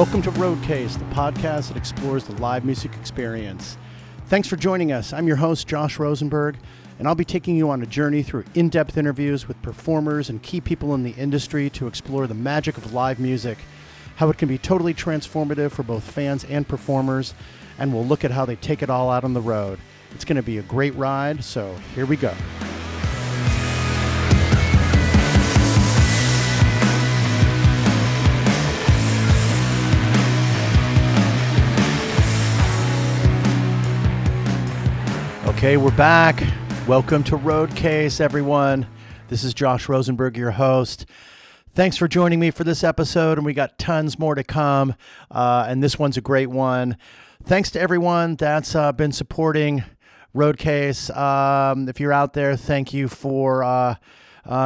Welcome to Roadcase, the podcast that explores the live music experience. Thanks for joining us. I'm your host, Josh Rosenberg, and I'll be taking you on a journey through in-depth interviews with performers and key people in the industry to explore the magic of live music, how it can be totally transformative for both fans and performers, and we'll look at how they take it all out on the road. It's going to be a great ride, so here we go. Okay, we're back. Welcome to Roadcase, everyone. This is Josh Rosenberg, your host. Thanks for joining me for this episode, and we got tons more to come, and this one's a great one. Thanks to everyone that's been supporting Roadcase. If you're out there, thank you for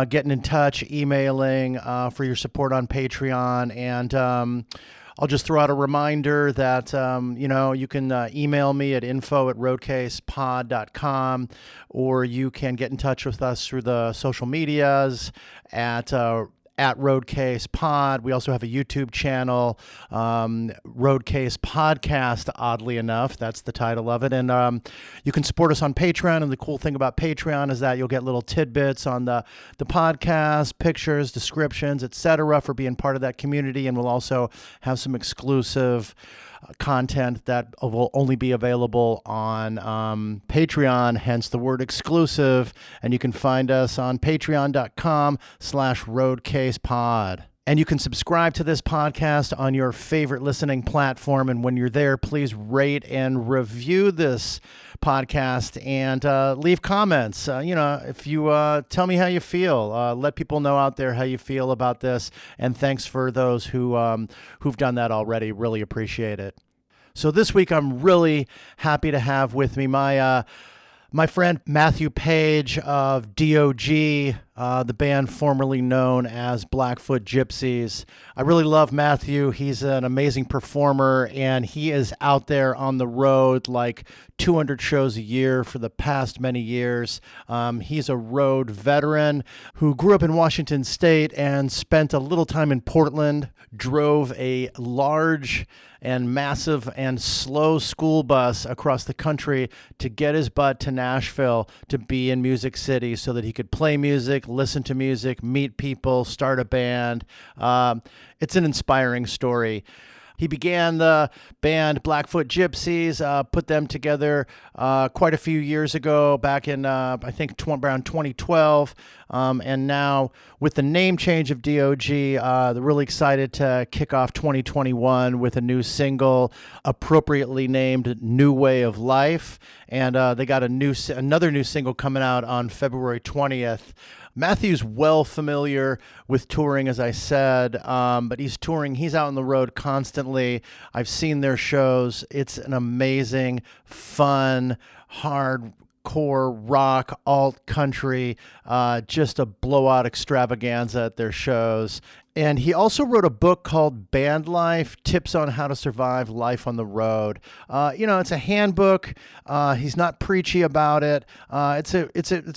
getting in touch, emailing, for your support on Patreon, and I'll just throw out a reminder that, you can email me at info@roadcasepod.com, or you can get in touch with us through the social medias at Roadcase Pod. We also have a YouTube channel, Roadcase Podcast, oddly enough. That's the title of it. And you can support us on Patreon. And the cool thing about Patreon is that you'll get little tidbits on the podcast, pictures, descriptions, etc. for being part of that community. And we'll also have some exclusive content that will only be available on Patreon, hence the word exclusive. And you can find us on patreon.com/roadcasepod. And you can subscribe to this podcast on your favorite listening platform. And when you're there, please rate and review this podcast and leave comments. If you tell me how you feel, let people know out there how you feel about this. And thanks for those who've done that already. Really appreciate it. So this week, I'm really happy to have with me my friend Matthew Paige of DeeOhGee, the band formerly known as Blackfoot Gypsies. I really love Matthew. He's an amazing performer, and he is out there on the road like 200 shows a year for the past many years. He's a road veteran who grew up in Washington State and spent a little time in Portland, drove a large and massive and slow school bus across the country to get his butt to Nashville to be in Music City so that he could play music, listen to music, meet people, start a band. It's an inspiring story. He began the band Blackfoot Gypsies, put them together quite a few years ago, back in, I think, around 2012. And now, with the name change of DeeOhGee, they're really excited to kick off 2021 with a new single, appropriately named New Way of Life. And they got another new single coming out on February 20th. Matthew's well familiar with touring, as I said, but he's out on the road constantly. I've seen their shows. It's an amazing, fun, hardcore rock, alt country, just a blowout extravaganza at their shows. And he also wrote a book called Band Life, Tips on How to Survive Life on the Road. It's a handbook. He's not preachy about it. It's a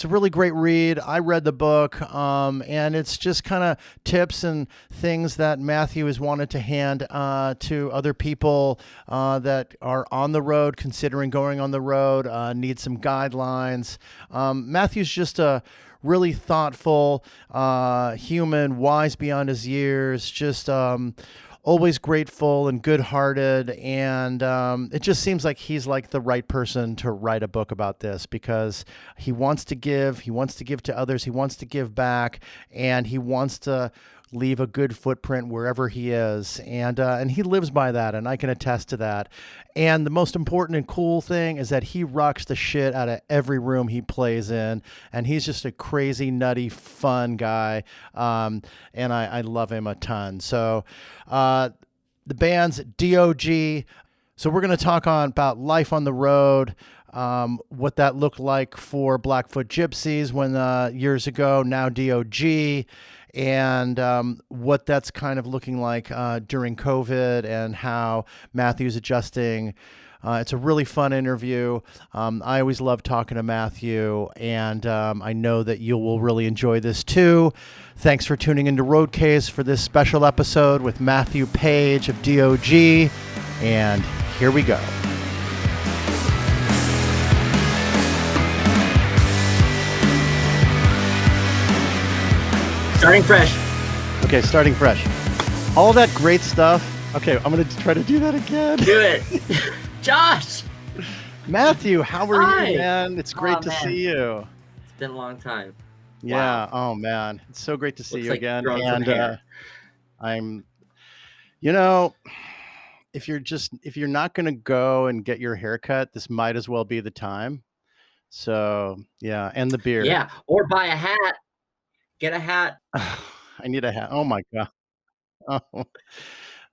really great read. I read the book, and it's just kind of tips and things that Matthew has wanted to hand to other people that are on the road, considering going on the road, need some guidelines. Matthew's just a really thoughtful, human, wise beyond his years, just always grateful and good-hearted, and it just seems like he's like the right person to write a book about this because he wants to give to others, he wants to give back, and he wants to leave a good footprint wherever he is, and he lives by that, and I can attest to that. And the most important and cool thing is that he rocks the shit out of every room he plays in, and he's just a crazy, nutty, fun guy, and I love him a ton. So the band's DeeOhGee. So we're going to talk about life on the road, what that looked like for Blackfoot Gypsies when years ago, now DeeOhGee, and what that's kind of looking like during COVID, and how Matthew's adjusting It's a really fun interview. I always love talking to Matthew, and I know that you will really enjoy this too. Thanks for tuning into Roadcase for this special episode with Matthew Paige of DeeOhGee, and here we go. Starting fresh. Okay, starting fresh. All that great stuff. Okay, I'm going to try to do that again. Do it. Josh! Matthew, how are Hi. you, man? It's great to man. see you. It's been a long time. Yeah. Wow. Oh, man. It's so great to see Looks you like again. you've grown some And hair. I'm, you know, if you're not going to go and get your hair cut, this might as well be the time. So, yeah. And the beard. Yeah. Or buy a hat. Get a hat. I need a hat. Oh, my God. Oh.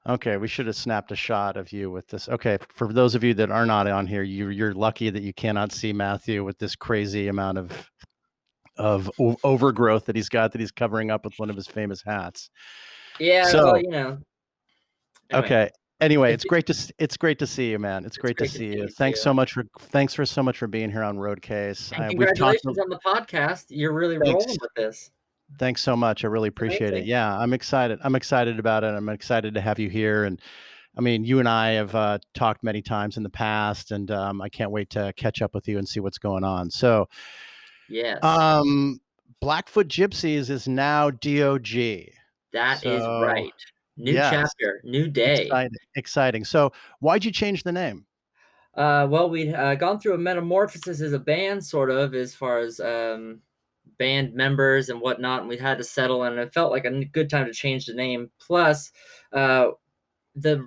Okay, we should have snapped a shot of you with this. Okay, for those of you that are not on here, you're lucky that you cannot see Matthew with this crazy amount of overgrowth that he's got that he's covering up with one of his famous hats. Yeah, So, well, you know. Anyway. Okay. Anyway, it's great to see you, man. It's great to see you. Thanks so much for being here on Roadcase. And congratulations on the podcast. You're really rolling with this. Thanks so much. I really appreciate it. Yeah, I'm excited. I'm excited about it. I'm excited to have you here. And I mean, you and I have talked many times in the past, and I can't wait to catch up with you and see what's going on. So, yes. Blackfoot Gypsies is now DeeOhGee. That is right. New chapter, new day. Exciting. So, why'd you change the name? Well, we'd gone through a metamorphosis as a band, sort of, as far as band members and whatnot, and we had to settle, and it felt like a good time to change the name. Plus, the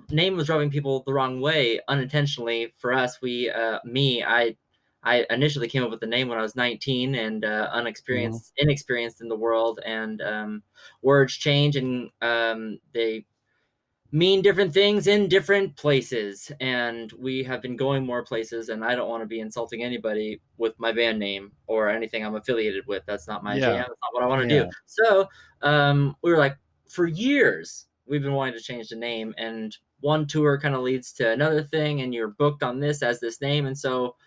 name was rubbing people the wrong way unintentionally. For us, I initially came up with the name when I was 19 and inexperienced in the world, and words change, and they mean different things in different places, and we have been going more places, and I don't want to be insulting anybody with my band name or anything I'm affiliated with. That's not my jam. That's not what I want to do. So we were like, for years we've been wanting to change the name, and one tour kind of leads to another thing, and you're booked on this as this name, and so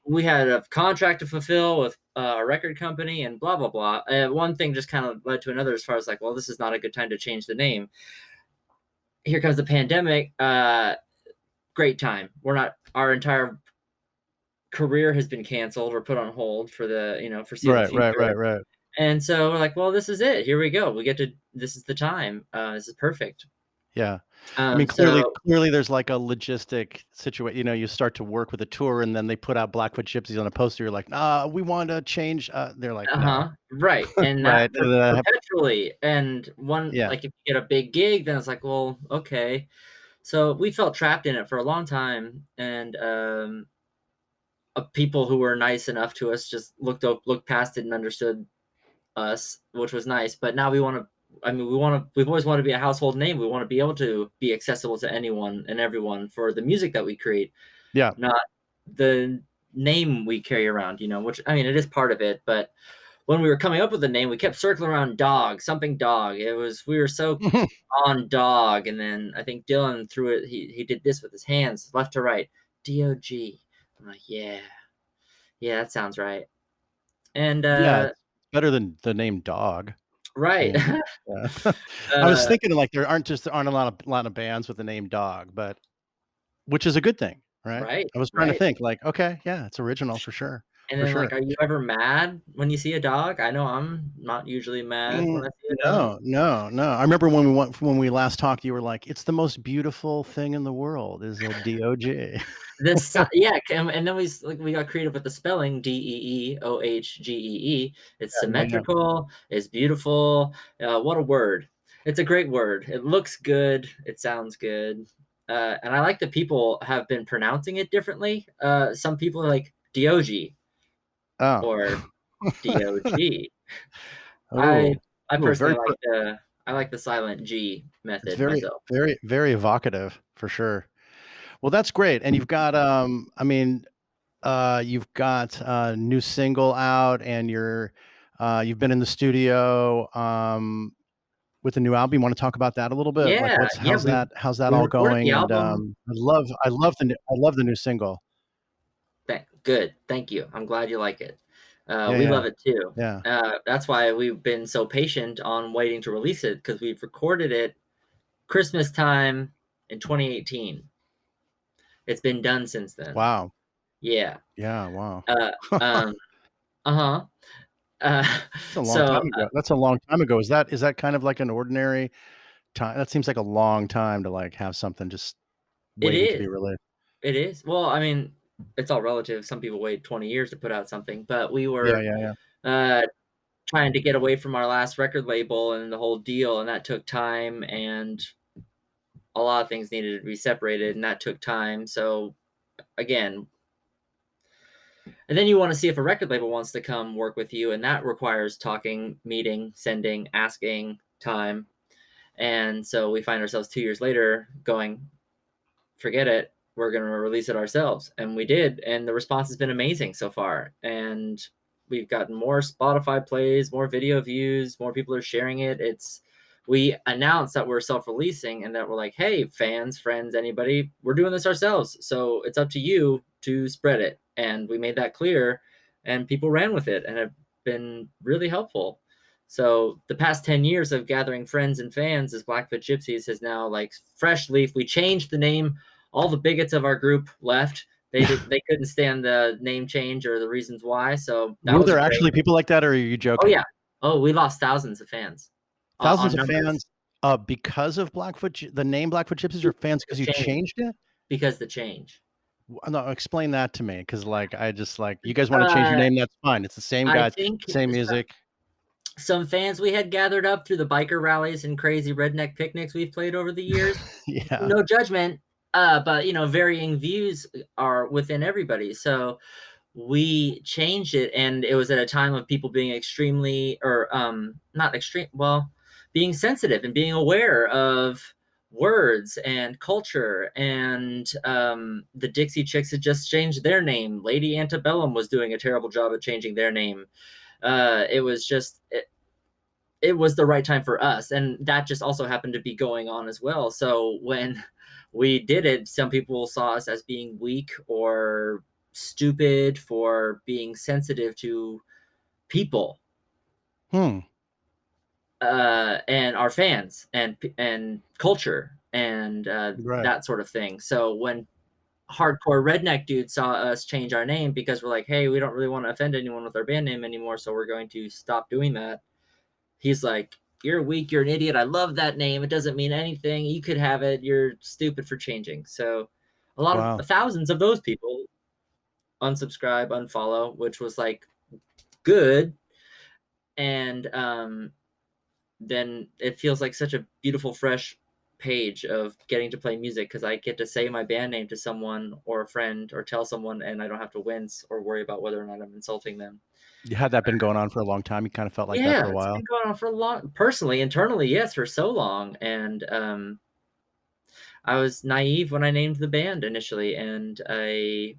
we had a contract to fulfill with a record company and blah blah blah. One thing just kind of led to another, as far as like, well, this is not a good time to change the name. Here comes the pandemic. Great time. Our entire career has been canceled or put on hold for the foreseeable future. Right. And so we're like, well, this is it. Here we go. This is the time. This is perfect. Yeah. I mean, clearly there's like a logistic situation. You start to work with a tour, and then they put out Blackfoot Gypsies on a poster. You're like, we want to change. They're like, no. Right. And right. Perpetually. And like, if you get a big gig, then it's like, well, okay. So we felt trapped in it for a long time, and people who were nice enough to us just looked past it and understood us, which was nice. But now we've always wanted to be a household name. We want to be able to be accessible to anyone and everyone for the music that we create. Yeah. Not the name we carry around, which, I mean, it is part of it. But when we were coming up with the name, we kept circling around something dog. We were so on dog. And then I think Dylan threw it. He did this with his hands, left to right, DeeOhGee. I'm like, yeah, that sounds right. And it's better than the name dog. Right. I was thinking, like, there aren't a lot of bands with the name dog, but which is a good thing, right? Right. I was trying to think, like, okay, yeah, it's original for sure. And then, like, are you ever mad when you see a dog? I know I'm not usually mad when I see a dog. No. I remember when we last talked, you were like, "It's the most beautiful thing in the world is a DeeOhGee." And then we got creative with the spelling, DeeOhGee. It's symmetrical. It's beautiful. What a word! It's a great word. It looks good. It sounds good. And I like that people have been pronouncing it differently. Some people are like DeeOhGee. Or DeeOhGee. I personally like the silent G method. It's myself. Very, very evocative for sure. Well, that's great. And you've got you've got a new single out, and you've been in the studio. with the new album. You want to talk about that a little bit? Like, Yeah, yeah, how's that we all recorded the going? And album. I love the new single. Good, thank you. I'm glad you like it. Yeah, We yeah, love it too. yeah. That's why we've been so patient on waiting to release it, because we've recorded it Christmas time in 2018. It's been done since then. Wow. Yeah. Yeah, wow. Uh, um, uh-huh. That's a long So time ago. That's a long time ago. Is that kind of like an ordinary time? That seems like a long time to like have something just it waiting to is. be released. It is. Well, I mean, it's all relative. Some people wait 20 years to put out something, but we Yeah, were yeah, yeah. uh, trying to get away from our last record label and the whole deal, and that took time, and a lot of things needed to be separated, and that took time. So again, and then you want to see if a record label wants to come work with you, and that requires talking, meeting, sending, asking, time. And so we find ourselves 2 years later going, forget it, we're going to release it ourselves. And we did, and the response has been amazing so far. And we've gotten more Spotify plays, more video views, more people are sharing it. We announced that we're self-releasing, and that we're like, hey, fans, friends, anybody, we're doing this ourselves, so it's up to you to spread it. And we made that clear, and people ran with it and have been really helpful. So the past 10 years of gathering friends and fans as Blackfoot Gypsies has now like fresh leaf. We changed the name. All the bigots of our group left. They couldn't stand the name change or the reasons why. So that Were was there a great. actually people like that, or are you Oh joking? yeah. Oh, we lost thousands of fans. Thousands On of numbers. fans because of the name Blackfoot Gypsies, or fans because you changed it? Because the change. No, explain that to me, because like I just like, you guys want to change your name, that's fine. It's the same I guys, think same music. some fans we had gathered up through the biker rallies and crazy redneck picnics we've played over the years. Yeah. No judgment, but varying views are within everybody. So we changed it, and it was at a time of people being extremely, or not extreme, well, being sensitive and being aware of words and culture. And the Dixie Chicks had just changed their name. Lady Antebellum was doing a terrible job of changing their name. It was just it was the right time for us, and that just also happened to be going on as well. So when we did it, some people saw us as being weak or stupid for being sensitive to people, and our fans and culture and Right. that sort of thing. So when hardcore redneck dudes saw us change our name because we're like, hey, we don't really want to offend anyone with our band name anymore, so we're going to stop doing that. He's like, you're weak, you're an idiot, I love that name, it doesn't mean anything, you could have it, you're stupid for changing. So a lot Wow. of thousands of those people unsubscribe, unfollow, which was like good. And then it feels like such a beautiful fresh page of getting to play music, because I get to say my band name to someone or a friend or tell someone, and I don't have to wince or worry about whether or not I'm insulting them. Had that been going on for a long time? You kind of felt like that Yeah, for a it's while? been going on for a long, personally, internally, yes, for so long. And I was naive when I named the band initially, and I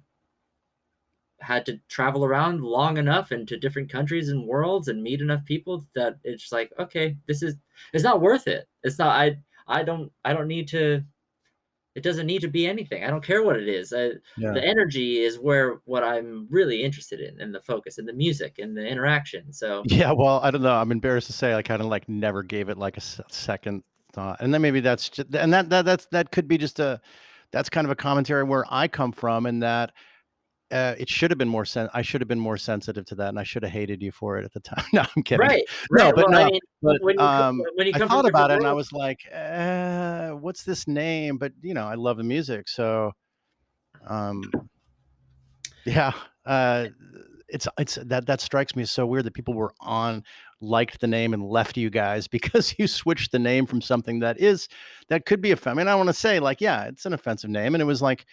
had to travel around long enough into different countries and worlds and meet enough people that it's like, okay, it's not worth it. It's not, I don't need to, it doesn't need to be anything. I don't care what it is. Yeah. The energy is what I'm really interested in, and the focus and the music and the interaction. So Yeah, well, I don't know. I'm embarrassed to say I kind of like never gave it like a second thought. And then maybe that's just, and that could be just that's kind of a commentary where I come from, and that it should have been I should have been more sensitive to that, and I should have hated you for it at the time. No, I'm kidding. right, No, right. but Well, I no, mean, but when you I come from thought about different it, and I worlds, was like, what's this name? But I love the music, so yeah. It's that strikes me as so weird that people liked the name and left you guys because you switched the name from something that could be I mean, I want to say like, yeah, it's an offensive name, and it was like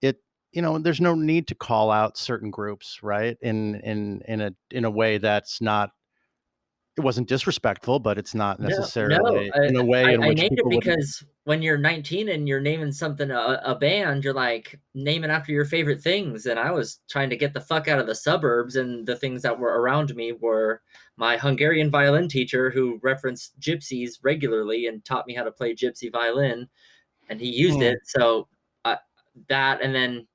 it. There's no need to call out certain groups, right? In a way that's not it wasn't disrespectful, but it's not No, no, necessarily in a way in I which named it people wouldn't. because when you're 19 and you're naming something a band, you're like naming after your favorite things. And I was trying to get the fuck out of the suburbs, and the things that were around me were my Hungarian violin teacher who referenced gypsies regularly and taught me how to play gypsy violin, and he used Hmm. it. So that, and then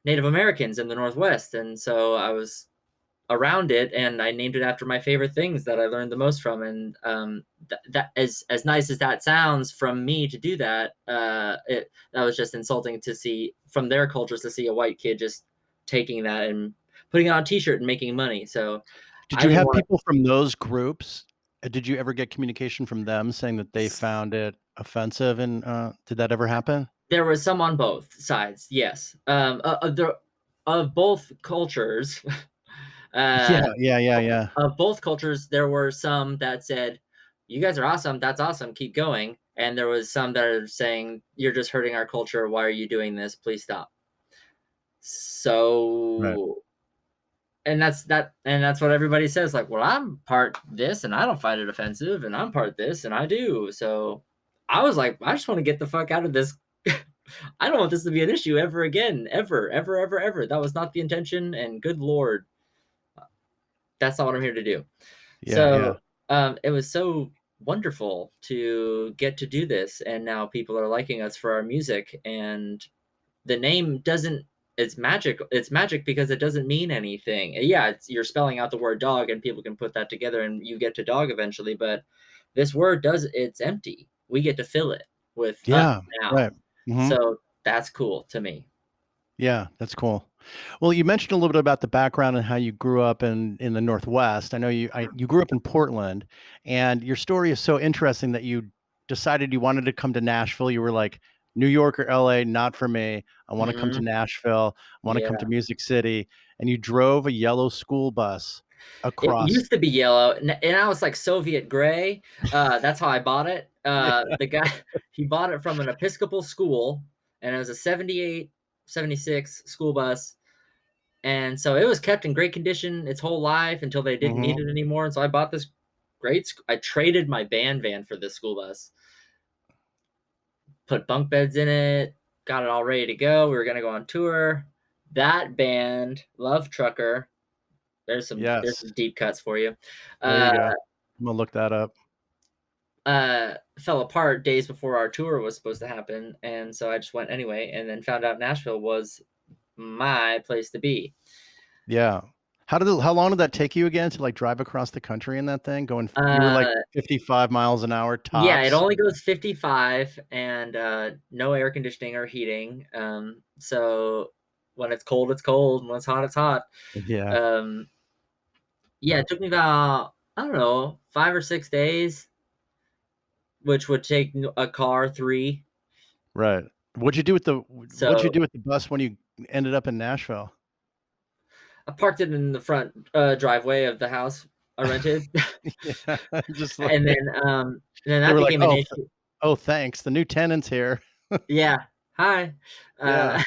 Native Americans in the Northwest, and so I was around it, and I named it after my favorite things that I learned the most from. And that as nice as that sounds from me to do that, that was just insulting to see from their cultures, to see a white kid just taking that and putting it on a t-shirt and making money. So Did I you didn't have want. people from those groups? Did you ever get communication from them saying that they found it offensive? And did that ever happen? There was some on both sides, yes. Of both cultures. Yeah, uh, yeah, yeah, yeah. of both cultures, there were some that said, "You guys are awesome. That's awesome. Keep going." And there was some that are saying, "You're just hurting our culture. Why are you doing this? Please stop." Right. So, and that's what everybody says. Like, well, I'm part this, and I don't find it offensive, and I'm part this, and I do. So, I was like, I just want to get the fuck out of this. I don't want this to be an issue ever again, ever, ever, ever, ever. That was not the intention, and good lord, that's not what I'm here to do. Yeah, yeah. So it was so wonderful to get to do this, and now people are liking us for our music. And the name doesn't. It's magic. It's magic because it doesn't mean anything. Yeah, you're spelling out the word dog, and people can put that together, and you get to dog eventually. But this word does. It's empty. We get to fill it with us Yeah, now. right. Mhm. So that's cool to me. Yeah, that's cool. Well, you mentioned a little bit about the background and how you grew up in the Northwest. I know you grew up in Portland, and your story is so interesting that you decided you wanted to come to Nashville. You were like, New York or LA, not for me. I want to come to Hmm. Nashville. I want to come Yeah. to Music City. And you drove a yellow school bus It across. used to be yellow, and I was like Soviet gray. That's how I bought it. Yeah. The guy, he bought it from an Episcopal school, and it was a 78, 76 school bus. And so it was kept in great condition its whole life until they didn't need Hmm. it anymore. And so I bought this I traded my band van for this school bus, put bunk beds in it, got it all ready to go. We were going to go on tour. That band, Love Trucker, there's Yes. some deep cuts for you. There you Uh, go. I'm gonna look that up. fell apart days before our tour was supposed to happen, and so I just went anyway, and then found out Nashville was my place to be. Yeah. How long did that take you again to like drive across the country in that thing? You were like Uh, 55 miles an hour yeah, it tops. only goes 55, and no air conditioning or heating. So when it's cold, it's cold, and when it's hot, it's hot. Yeah. Um, yeah, it took me about, I don't know, 5 or 6 days, which would take a car 3. Right. What'd you So do with the bus when you ended up in Nashville? I parked it in the front driveway of the house I rented. Yeah, just And like then they that were like, became an issue. oh, thanks. The new tenant's here." Yeah, hi. Yeah.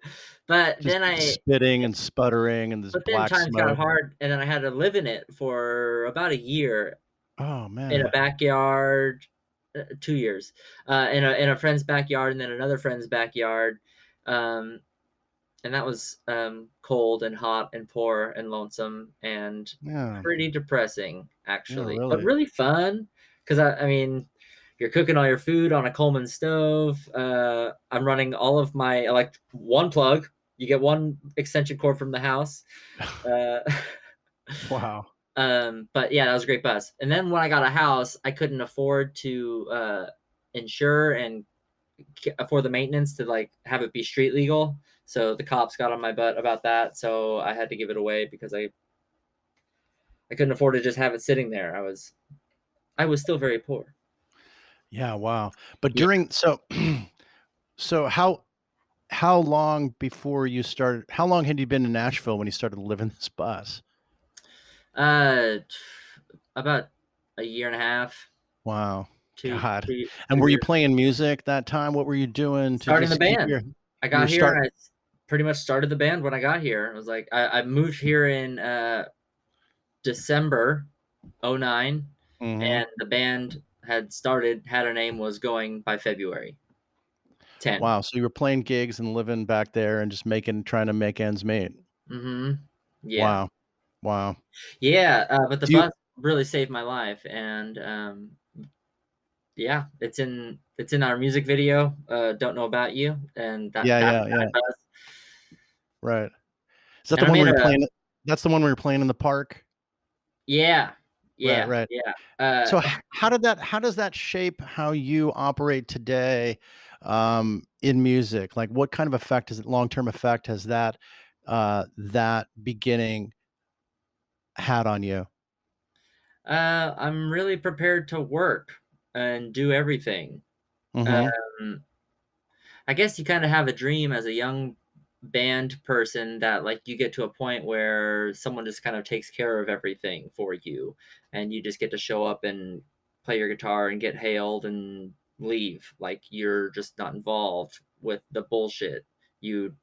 Uh, but Just then I spitting and sputtering and this but then black times got smoke. hard, and then I had to live in it for about a year Oh, in a man. backyard, 2 years, in a friend's backyard, and then another friend's backyard. Um, and that was cold and hot and poor and lonesome and Yeah. pretty depressing, Yeah, actually, but really. really fun because I mean, you're cooking all your food on a Coleman stove. I'm running all of my one plug. You get one extension cord from the house. Uh, Wow. but yeah, that was a great bus. And then when I got a house, I couldn't afford to insure and afford the maintenance to like have it be street legal. So the cops got on my butt about that. So I had to give it away because I couldn't afford to just have it sitting there. I was still very poor. Yeah, wow. But Yeah. during so so how long before you started how long had you been in Nashville when you started to live in this bus? Uh, about a year and a half, Wow. two, God. two, And two were you years. playing music that time? What were you doing to Starting the just keep band. I you were got here start and I pretty much started the band when I got here. I was like, I moved here in December '09, Mm-hmm. and the band had a name, was going by February 10. Wow. So you were playing gigs and living back there and just trying to make ends meet. Yeah. Wow. Wow. Yeah, but the Do you? bus really saved my life, and, yeah, it's in our music video, "Don't Know About You," and Yeah, that's yeah, yeah. that bus. Right. Is that the And I one where made you're a playing? That's the one where you're playing in the park. Yeah. Right. Yeah, Right. yeah, So how does that shape how you operate today, in music? Like, what kind of effect is it? Long term effect has that beginning had on you? I'm really prepared to work and do everything. Mm-hmm. Um, I guess you kinda have a dream as a young band person that, like, you get to a point where someone just kind of takes care of everything for you, and you just get to show up and play your guitar and get hailed and leave. Like, you're just not involved with the bullshit. You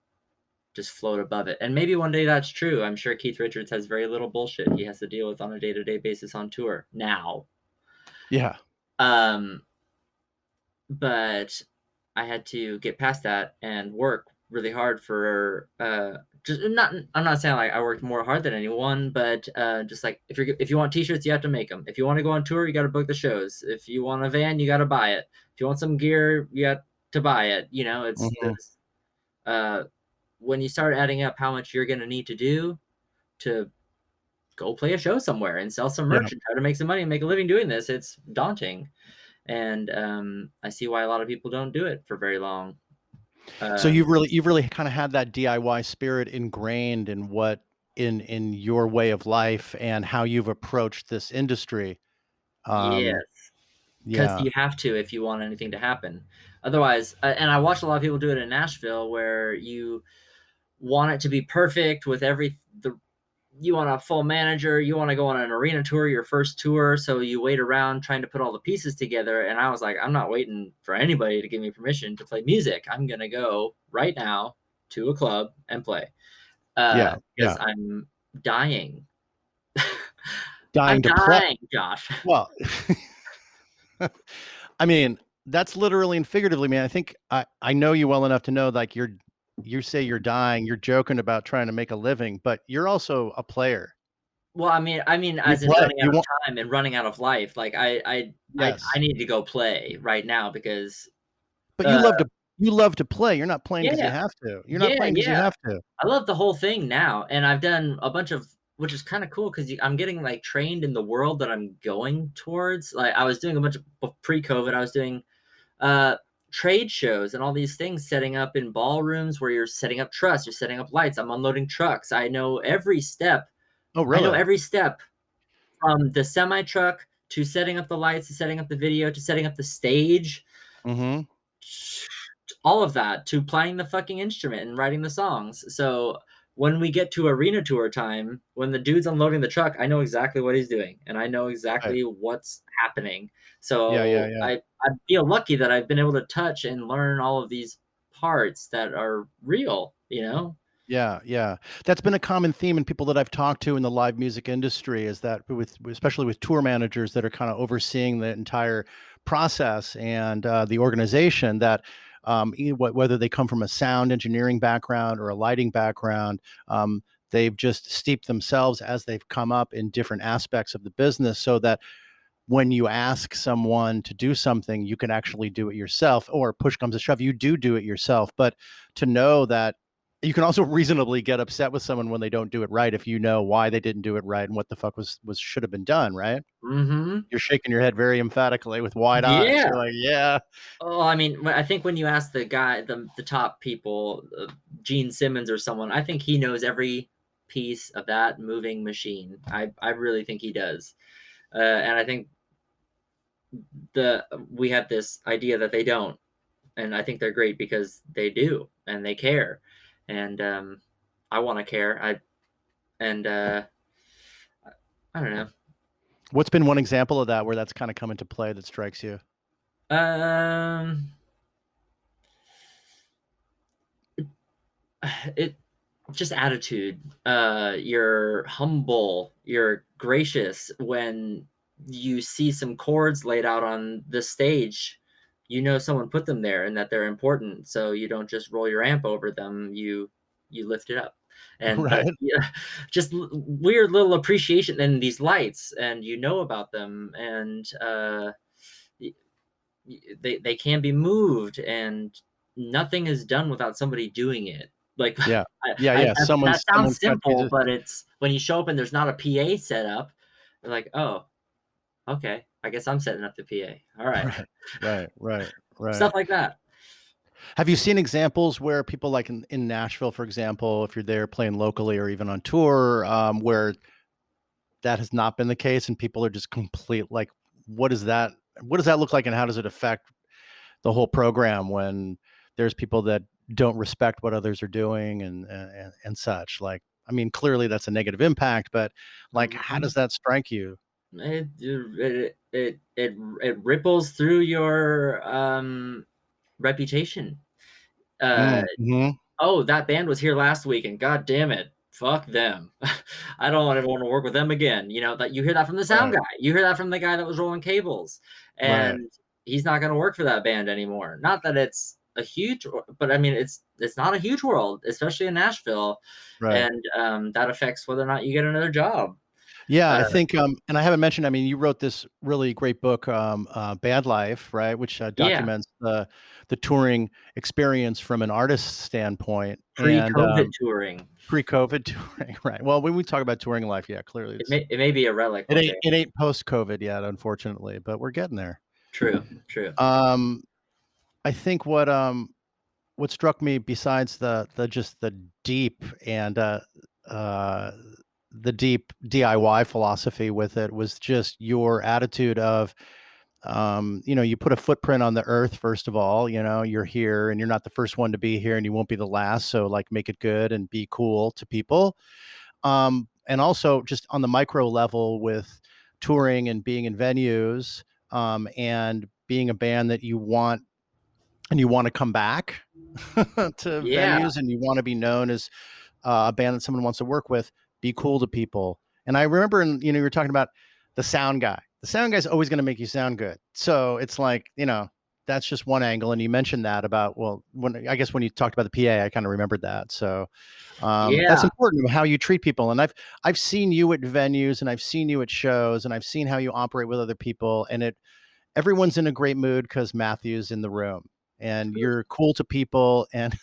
just float above it. And maybe one day that's true. I'm sure Keith Richards has very little bullshit he has to deal with on a day-to-day basis on tour now. Yeah. Um, but I had to get past that and work really hard for just not. I'm not saying like I worked more hard than anyone, but just like if you want t-shirts, you have to make them. If you want to go on tour, you got to book the shows. If you want a van, you got to buy it. If you want some gear, you got to buy it. You know, it's Mm-hmm. this. Uh, when you start adding up how much you're gonna need to do to go play a show somewhere and sell some Yeah. merch and try to make some money and make a living doing this, it's daunting. And I see why a lot of people don't do it for very long. So Um, you've really kind of had that DIY spirit ingrained in in your way of life and how you've approached this industry. yes, Um, because yeah. you have to if you want anything to happen. Otherwise, and I watched a lot of people do it in Nashville, where you want it to be perfect with the you want a full manager, you want to go on an arena tour, your first tour, so you wait around trying to put all the pieces together. And I was like, I'm not waiting for anybody to give me permission to play music. I'm gonna go right now to a club and play Yeah. because Yeah. I'm dying. I'm Dying to play. dying, Josh. Well, I mean, that's literally and figuratively, man. I think I know you well enough to know, like, you say you're dying, you're joking about trying to make a living, but you're also a player. Well, I mean, You as in play. running out You of want time and running out of life. Like I yes, need to go play right now because but uh, you love to play. You're not playing because you yeah, have to. You're not yeah, playing because you yeah. have to. I love the whole thing now, and I've done a bunch of, which is kind of cool because I'm getting like trained in the world that I'm going towards. Like I was doing a bunch of pre-COVID, I was doing uh trade shows and all these things, setting up in ballrooms where you're setting up truss, you're setting up lights, I'm unloading trucks. I know every step. Oh, I know really? every step from the semi truck to setting up the lights to setting up the video to setting up the stage, Mhm. all of that to playing the fucking instrument and writing the songs. So when we get to arena tour time, when the dude's unloading the truck, I know exactly what he's doing and I know Right. exactly what's happening. Yeah, yeah, So yeah. I feel lucky that I've been able to touch and learn all of these parts that are real, you know? Yeah, yeah. That's been a common theme in people that I've talked to in the live music industry is that especially with tour managers that are kind of overseeing the entire process and the organization that whether they come from a sound engineering background or a lighting background, they've just steeped themselves as they've come up in different aspects of the business so that when you ask someone to do something, you can actually do it yourself, or push comes to shove, you do it yourself. But to know that you can also reasonably get upset with someone when they don't do it right if you know why they didn't do it right and what the fuck was should have been done, right? Mhm. You're shaking your head very emphatically with wide eyes. Yeah. You're like, yeah, Oh, I mean, I think when you ask the guy, the top people, Gene Simmons or someone, I think he knows every piece of that moving machine. I really think he does, and I think we have this idea that they don't, and I think they're great because they do and they care, and I want to care. And I don't know. what's been one example of that where that's kind of come into play that strikes you? Um, it just attitude. You're humble, you're gracious. When you see some chords laid out on the stage, you know someone put them there and that they're important. So you don't just roll your amp over them, you lift it up. And Right. yeah, just weird little appreciation in these lights, and you know about them, and they can be moved, and nothing is done without somebody doing it. Like, Yeah. Yeah. Yeah. that sounds Someone's got simple, to. but it's when you show up and there's not a PA set up, you're like, oh, okay, I guess I'm setting up the PA. All right, Right. Right. Right. Right. stuff like that. Have you seen examples where people like in Nashville, for example, if you're there playing locally or even on tour, where that has not been the case and people are just complete like, what is that? What does that look like, and how does it affect the whole program when there's people that don't respect what others are doing and such? Like, I mean, clearly that's a negative impact, but like, how Mhm. does that strike you? It ripples through your reputation. Mm-hmm. Oh, that band was here last week, and god damn it, fuck them. I don't ever want to work with them again. You know, that you hear that from the sound Right. guy. You hear that from the guy that was rolling cables, Right. and he's not going to work for that band anymore. Not that it's a huge, but I mean, it's not a huge world, especially in Nashville, Right. and that affects whether or not you get another job. Yeah, Uh, I think, and I haven't mentioned, I mean, you wrote this really great book, Bad Life, right? Which yeah, documents the touring experience from an artist's standpoint and pre-COVID touring. pre-COVID touring, right? Well, when we talk about touring life, yeah, clearly It may be a relic one day. it ain't post-COVID yet, unfortunately, but we're getting there. True, true. Um, I think what struck me besides the just deep and uh the deep DIY philosophy with it was just your attitude of, you put a footprint on the earth, first of all, you're here and you're not the first one to be here and you won't be the last. So like make it good and be cool to people. And also just on the micro level with touring and being in venues, and being a band that you want to come back to Yeah, venues and you want to be known as a band that someone wants to work with, be cool to people. And I remember, you were talking about the sound guy. The sound guy's always going to make you sound good. So it's like, that's just one angle. And you mentioned that about, well, when you talked about the PA, I kind of remembered that. So that's yeah. important, how you treat people. And I've seen you at venues and I've seen you at shows and I've seen how you operate with other people. And everyone's in a great mood because Matthew's in the room and you're cool to people and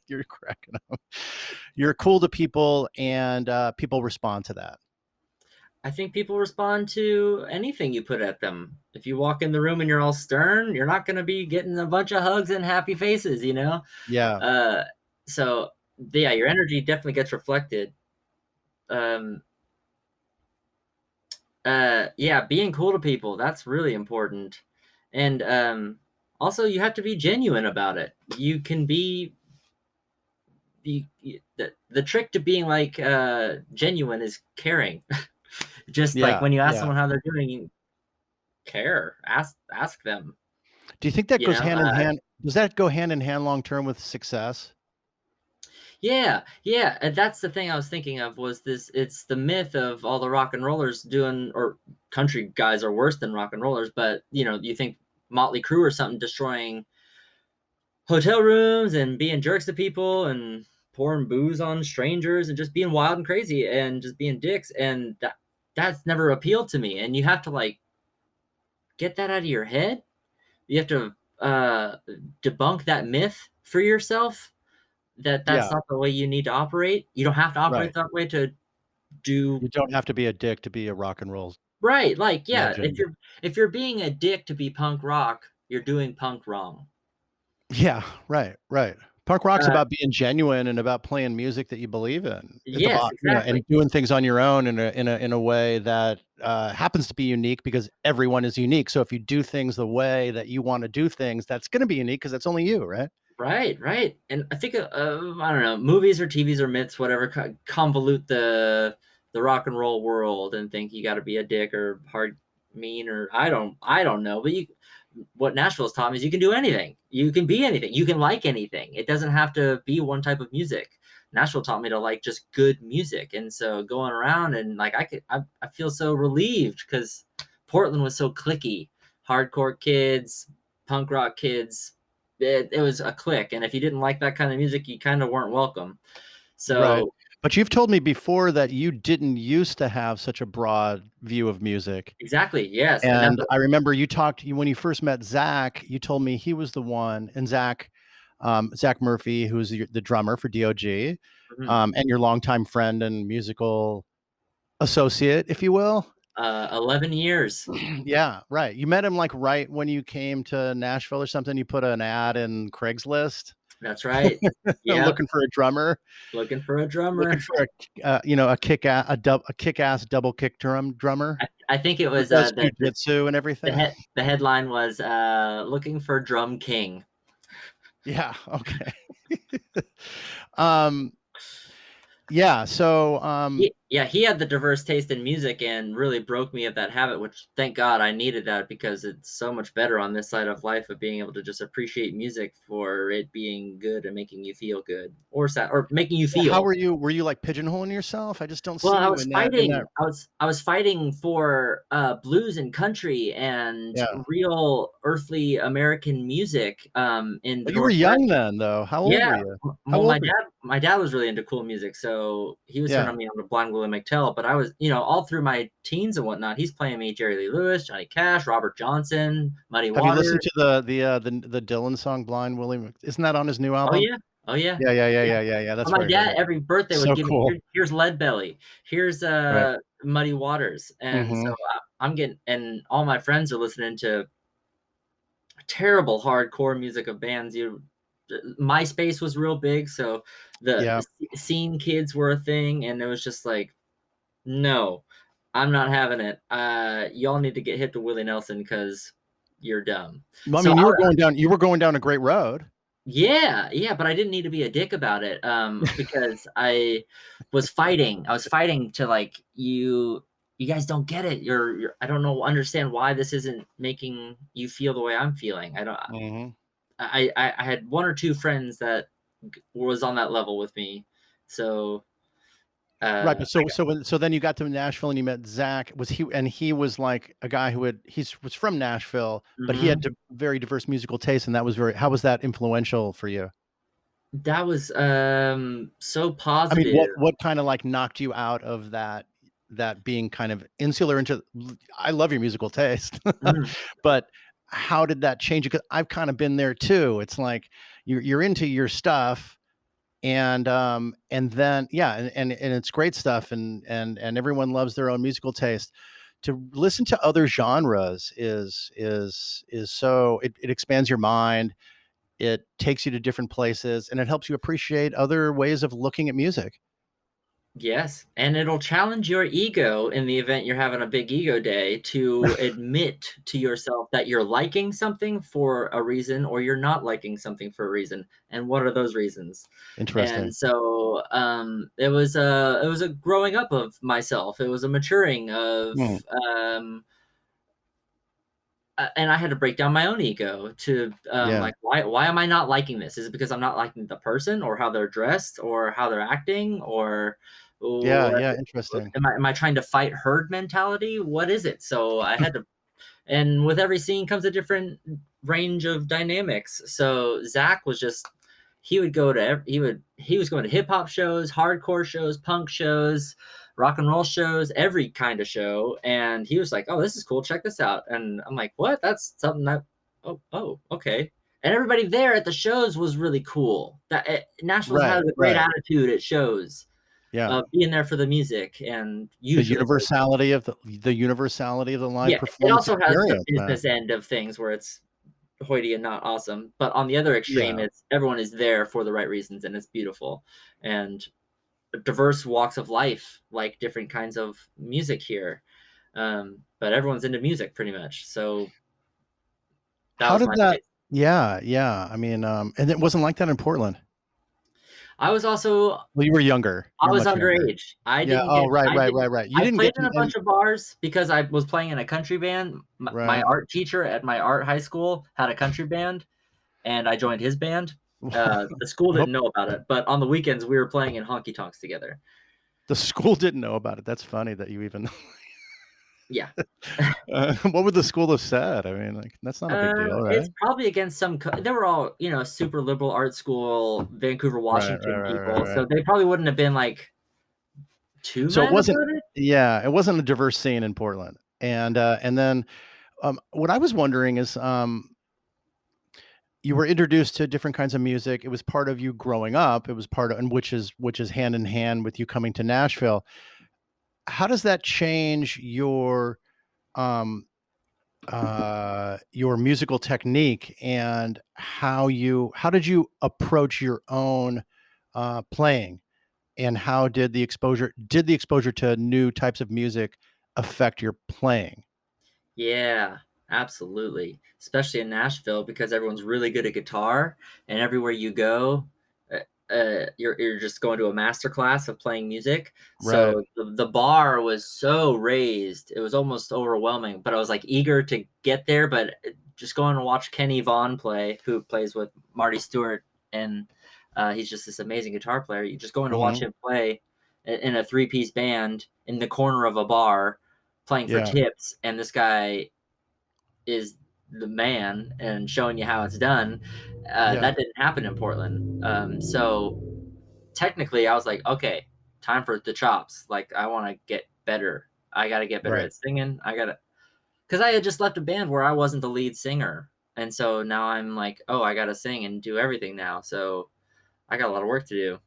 you're cracking up. You're cool to people and people respond to that. I think people respond to anything you put at them. If you walk in the room and you're all stern, you're not going to be getting a bunch of hugs and happy faces, you know? Yeah. Uh, so, yeah, your energy definitely gets reflected. Um, yeah, being cool to people, that's really important. And also, you have to be genuine about it. You can the trick to being like genuine is caring. Just like Yeah. when you ask Yeah. someone how they're doing, you care. Ask them. Do you think that You goes know, hand in hand? Does that go hand in hand long term with success? yeah, yeah. And that's the thing I was thinking of was this. It's the myth of all the rock and rollers doing, or country guys are worse than rock and rollers. But you think Motley Crue or something destroying hotel rooms and being jerks to people and pouring booze on strangers and just being wild and crazy and just being dicks, and that's never appealed to me. And you have to like get that out of your head. You have to debunk that myth for yourself, that's Yeah. not the way you need to operate. You don't have to operate Right. that way to do You don't have to be a dick to be a rock and roll right. Like, yeah, legend. if you're being a dick to be punk rock, you're doing punk wrong. Yeah. Right. Right. Punk rock's Uh, about being genuine and about playing music that you believe in at the yes, bottom, exactly. and doing things on your own in a way that happens to be unique because everyone is unique. So if you do things the way that you want to do things, that's going to be unique because that's only you, right? Right, right. And I think I don't know, movies or TVs or myths, whatever, convolute the rock and roll world and think you got to be a dick or hard, mean, or I don't know. But what Nashville's taught me is you can do anything. You can be anything. You can like anything. It doesn't have to be one type of music. Nashville taught me to like just good music. And so going around and like I feel so relieved because Portland was so cliquey, hardcore kids, punk rock kids. It was a clique, and if you didn't like that kind of music, you kind of weren't welcome. Right. So But you've told me before that you didn't used to have such a broad view of music. exactly, yes, and that's And I remember when you first met Zach, you told me he was the one, and Zach Murphy, who's the drummer for DeeOhGee, mhm. and your longtime friend and musical associate, if you will. 11 years. Yeah, right. You met him like right when you came to Nashville or something. You put an ad in Craigslist That's right. Yep, looking for a drummer, looking for a looking drummer. for a kick-ass double kick drummer I think it who was, does jujitsu and everything. the headline was, "Looking for Drum King." Yeah. Okay. um. Yeah. So. Yeah, he had the diverse taste in music and really broke me of that habit, which thank God I needed that because it's so much better on this side of life of being able to just appreciate music for it being good and making you feel good or sad or making you How feel. were you? Were you like pigeonholing yourself? I just don't Well, see you in that. In that. I was fighting for blues and country and Yeah. real earthly American music in the But you were Northwest. young then, though. How old Yeah. were you? How Well, old were you? my dad was really into cool music, so he was Yeah. turning me on to Blind Willie McTell. But I was, all through my teens and whatnot, he's playing me Jerry Lee Lewis, Johnny Cash, Robert Johnson, Muddy Have you listened Waters. to the Dylan song "Blind Willie"? Isn't that on his new Oh album? yeah, oh yeah. Yeah, yeah, yeah, Yeah. yeah, yeah, yeah. That's My where I heard dad it. every birthday would So give me cool. here's Lead Belly, here's Right. Muddy Waters, and so Mm-hmm. I'm getting and all my friends are listening to terrible hardcore music of bands. MySpace was real big, so Yeah. the scene kids were a thing, and it was just like, no, I'm not having it. Y'all need to get hip to Willie Nelson because you're dumb. Well, I So mean, you were going down a great road. yeah, yeah, but I didn't need to be a dick about it, because I was fighting. I was fighting to like you guys don't get it. I don't know understand why this isn't making you feel the way I'm feeling. I don't Mm-hmm. I had one or two friends that was on that level with me. So Right, but I so then you got to Nashville and you met Zach. He was like a guy who was from Nashville, but he had mhm. very diverse musical taste, and that was how was that influential for you? That was so I mean, positive. what kind of like knocked you out of that being kind of insular into I love your musical taste, Mhm. but how did that change you? Because I've kind of been there too. It's like you're into your stuff, and then yeah, and it's great stuff, and everyone loves their own musical taste. To listen to other genres is so it expands your mind. It takes you to different places, and it helps you appreciate other ways of looking at music. Yes, and it'll challenge your ego in the event you're having a big ego day to admit to yourself that you're liking something for a reason or you're not liking something for a reason, and what are those reasons? Interesting. And so, it was a growing up of myself. It was a maturing of, Hmm. um and I had to break down my own ego to Yeah. like why am I not liking this? Is it because I'm not liking the person or how they're dressed or how they're acting or Yeah. what Yeah. Interesting. am I trying to fight herd mentality? What is it? So I had to and with every scene comes a different range of dynamics. So Zach was just he would go to he was going to hip hop shows, hardcore shows, punk shows, rock and roll shows, every kind of show, and he was like, "Oh, this is cool. Check this out." And I'm like, "What? That's something that oh, okay." And everybody there at the shows was really cool. Nashville has Right. a great Right. attitude at shows Yeah. of being there for the music, and The usually universality of the live yeah, it performance also has the experience, man. business end of things where it's hoity and not awesome. But on the other extreme, Yeah. it's everyone is there for the right reasons and it's beautiful. And diverse walks of life, like different kinds of music here. But everyone's into music pretty much. So that How was did my that? space. Yeah. Yeah. I mean, and it wasn't like that in Portland. I was also Well, you were younger. I You're was much younger. underage. Yeah. Oh, right. I Right. didn't Right. Right. You I didn't played get in to, a bunch of bars because I was playing in a country band. My right. art teacher at my art high school had a country band and I joined his band. The school Well, didn't know about it, but on the weekends we were playing in honky tonks together. the school didn't know about it. That's funny that you even. Yeah. What would the school have said? I mean, like, that's not a big deal, It's right? probably against they were all, super liberal art school, Vancouver, Right, Washington right, right, right, people, so right. they probably wouldn't have been, like, too So it mad wasn't. about it. Yeah, it wasn't a diverse scene in Portland, and then what I was wondering is, you were introduced to different kinds of music. It was part of you growing up. It was part of, and which is hand in hand with you coming to Nashville. How does that change um your musical technique, and how did you approach your own playing, and how did the exposure to new types of music affect your playing? Yeah, absolutely, especially in Nashville because everyone's really good at guitar, and everywhere you go, you're just going to a master class of playing music. Right. So the bar was so raised, it was almost overwhelming. But I was like eager to get there. But just going to watch Kenny Vaughn play, who plays with Marty Stewart, and he's just this amazing guitar player. You just going to watch Hmm. him play in a three-piece band in the corner of a bar playing for Yeah. tips, and this guy is the man and showing you how it's done. Yeah. That didn't happen in Portland. So technically, I was like, okay, time for the chops. Like, I want to get better. I got to get better Right. at singing. Because I had just left a band where I wasn't the lead singer. And so now I'm like, oh, I got to sing and do everything now. So I got a lot of work to do.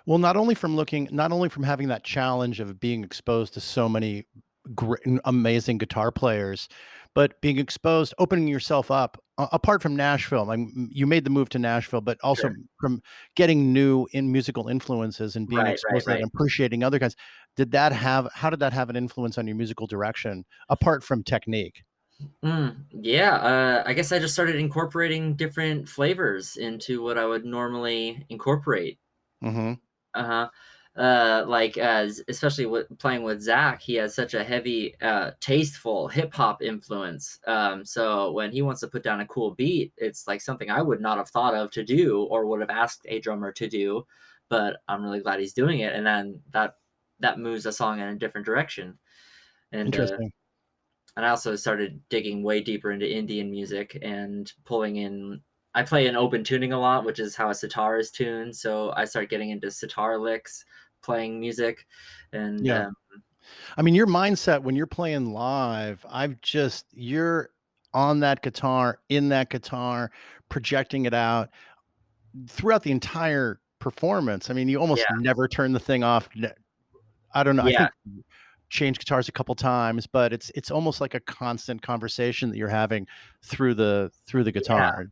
Well, not only from having that challenge of being exposed to so many great, amazing guitar players, but being exposed, opening yourself up. Apart from Nashville, like, you made the move to Nashville, but also Sure. from getting new in musical influences and being Right, right, exposed to that right. and appreciating other kinds. How did that have an influence on your musical direction apart from technique? Yeah, I guess I just started incorporating different flavors into what I would normally incorporate. Hmm. Uh-huh. Like, as especially with playing with Zach, he has such a heavy, tasteful hip hop influence. So when he wants to put down a cool beat, it's like something I would not have thought of to do or would have asked a drummer to do, but I'm really glad he's doing it. And then that moves a song in a different direction. And Interesting. I also started digging way deeper into Indian music and pulling in. I play in open tuning a lot, which is how a sitar is tuned. So I started getting into sitar licks, playing music, and Yeah. I mean, your mindset when you're playing live, you're on that guitar, in that guitar, projecting it out throughout the entire performance. I mean, you almost yeah, never turn the thing off. I don't know. I yeah, think change guitars a couple times, but it's almost like a constant conversation that you're having through the yeah, guitar.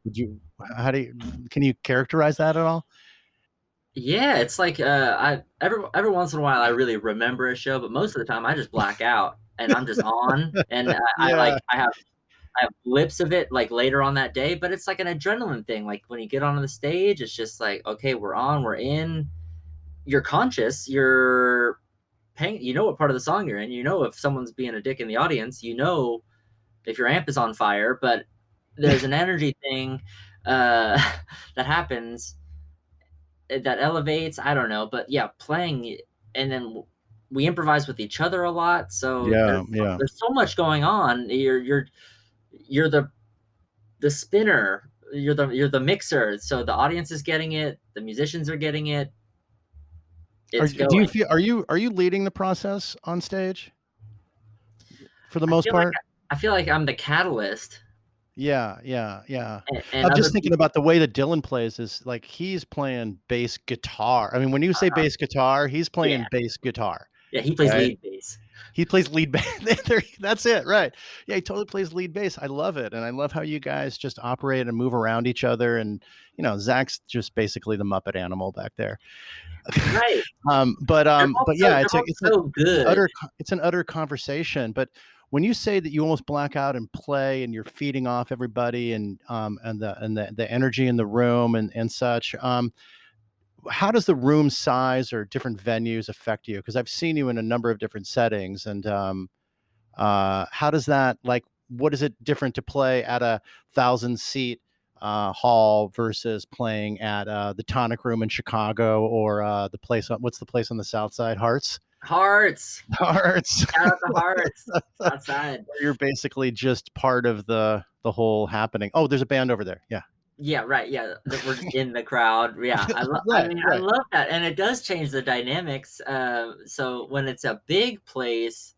How do you can you characterize that at all? yeah. It's like I every once in a while I really remember a show, but most of the time I just black out and I'm just on, and Yeah. I have blips of it like later on that day, but it's like an adrenaline thing. Like when you get onto the stage, it's just like, okay, we're on, we're in. You're conscious, you're paying, you know what part of the song you're in, you know if someone's being a dick in the audience, you know if your amp is on fire, but there's an energy thing uh that happens that elevates, I don't know, but yeah, playing, and then we improvise with each other a lot, so Yeah, yeah. there's so much going on. You're the spinner, you're the mixer, so the audience is getting it, the musicians are getting it, Are it's you do you going. feel are you leading the process on stage for the I most feel like part? I feel like I'm the catalyst, Yeah, yeah, yeah. and I'm other just thinking people. about the way that Dylan plays is like he's playing bass guitar. I mean, when you say bass guitar, he's Yeah, playing bass guitar, yeah, he plays right? lead bass. He plays lead bass. That's it, right? Yeah, he totally plays lead bass. I love it, and I love how you guys just operate and move around each other. And Zach's just basically the Muppet animal back there. Right. But yeah, They're both so good. it's an utter conversation. But when you say that you almost black out and play, and you're feeding off everybody, and the energy in the room and such, how does the room size or different venues affect you? Because I've seen you in a number of different settings, and how does that, like, what is it different to play at a 1,000 seat hall versus playing at the Tonic Room in Chicago, or the place on, what's the place on the South Side? Hearts. Hearts. Shout out to Hearts. Outside. You're basically just part of the whole happening. Oh, there's a band over there. Yeah. Yeah, right. Yeah, we're just in the crowd. Yeah, I Right, mean, I right. love that, and it does change the dynamics. So when it's a big place,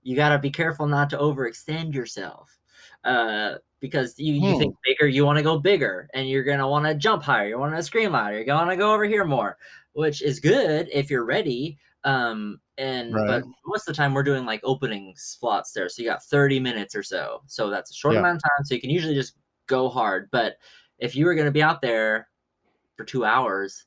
you got to be careful not to overextend yourself, because you think bigger, you want to go bigger, and you're gonna want to jump higher, you want to scream louder, you're gonna go over here more, which is good if you're ready. Right. But most of the time we're doing like opening slots there, so you got 30 minutes or so. So that's a short Yeah. amount of time, so you can usually just go hard. But if you were going to be out there for 2 hours,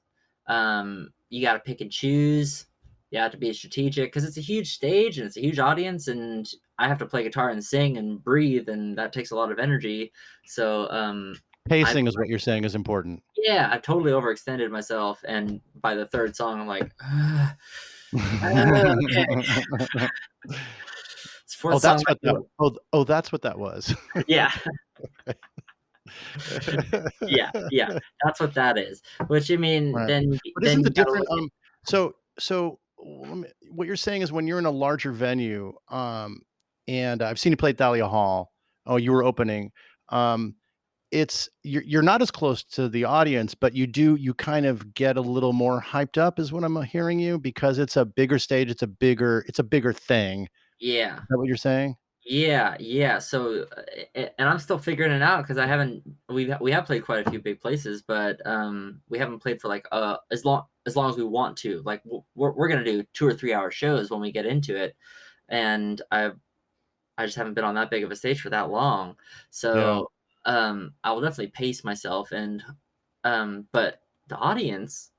you got to pick and choose. You have to be strategic because it's a huge stage and it's a huge audience, and I have to play guitar and sing and breathe, and that takes a lot of energy. So Pacing is what you're saying is important. yeah, I totally overextended myself, and by the third song, I'm like, okay. Oh, that's what that. Oh, that's what that was. Yeah. yeah, that's what that is. Which I mean, Right. then But isn't the you gotta different look at, so what you're saying is when you're in a larger venue, and I've seen you play at Thalia Hall. Oh, you were opening. It's you're not as close to the audience, but you kind of get a little more hyped up, is what I'm hearing you, because it's a bigger stage, it's a bigger thing. yeah. Is that what you're saying? Yeah. So, and I'm still figuring it out because I haven't. We have played quite a few big places, but we haven't played for like as long as we want to. Like we're gonna do 2 or 3 hour shows when we get into it, and I just haven't been on that big of a stage for that long. Yeah. So I will definitely pace myself, and but the audience,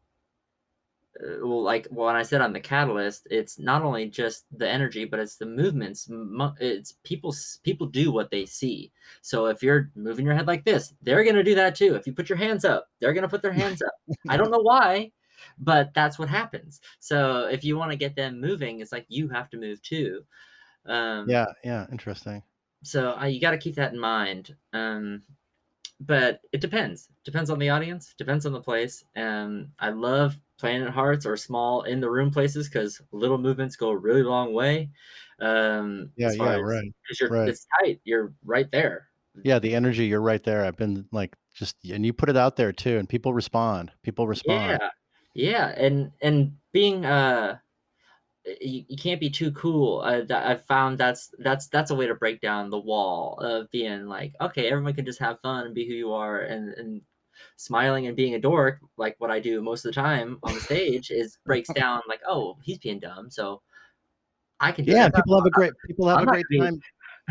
well, like when I said on the Catalyst, it's not only just the energy, but it's the movements. It's people do what they see. So if you're moving your head like this, they're gonna do that too. If you put your hands up, they're gonna put their hands up. I don't know why, but that's what happens. So if you want to get them moving, it's like you have to move too. Yeah, interesting. So you got to keep that in mind. But it depends on the audience, depends on the place. I love playing at Hearts or small in the room places because little movements go a really long way. As far as, Right. because Right. it's tight, you're right there. Yeah, the energy, you're right there. I've been like and you put it out there too, and people respond. Yeah, and being you can't be too cool. I've found that's a way to break down the wall of being like, okay, everyone can just have fun and be who you are, and smiling and being a dork, like what I do most of the time on the stage, is breaks down like, oh, he's being dumb, so I can do Yeah, it. and people have I'm a not great gonna time.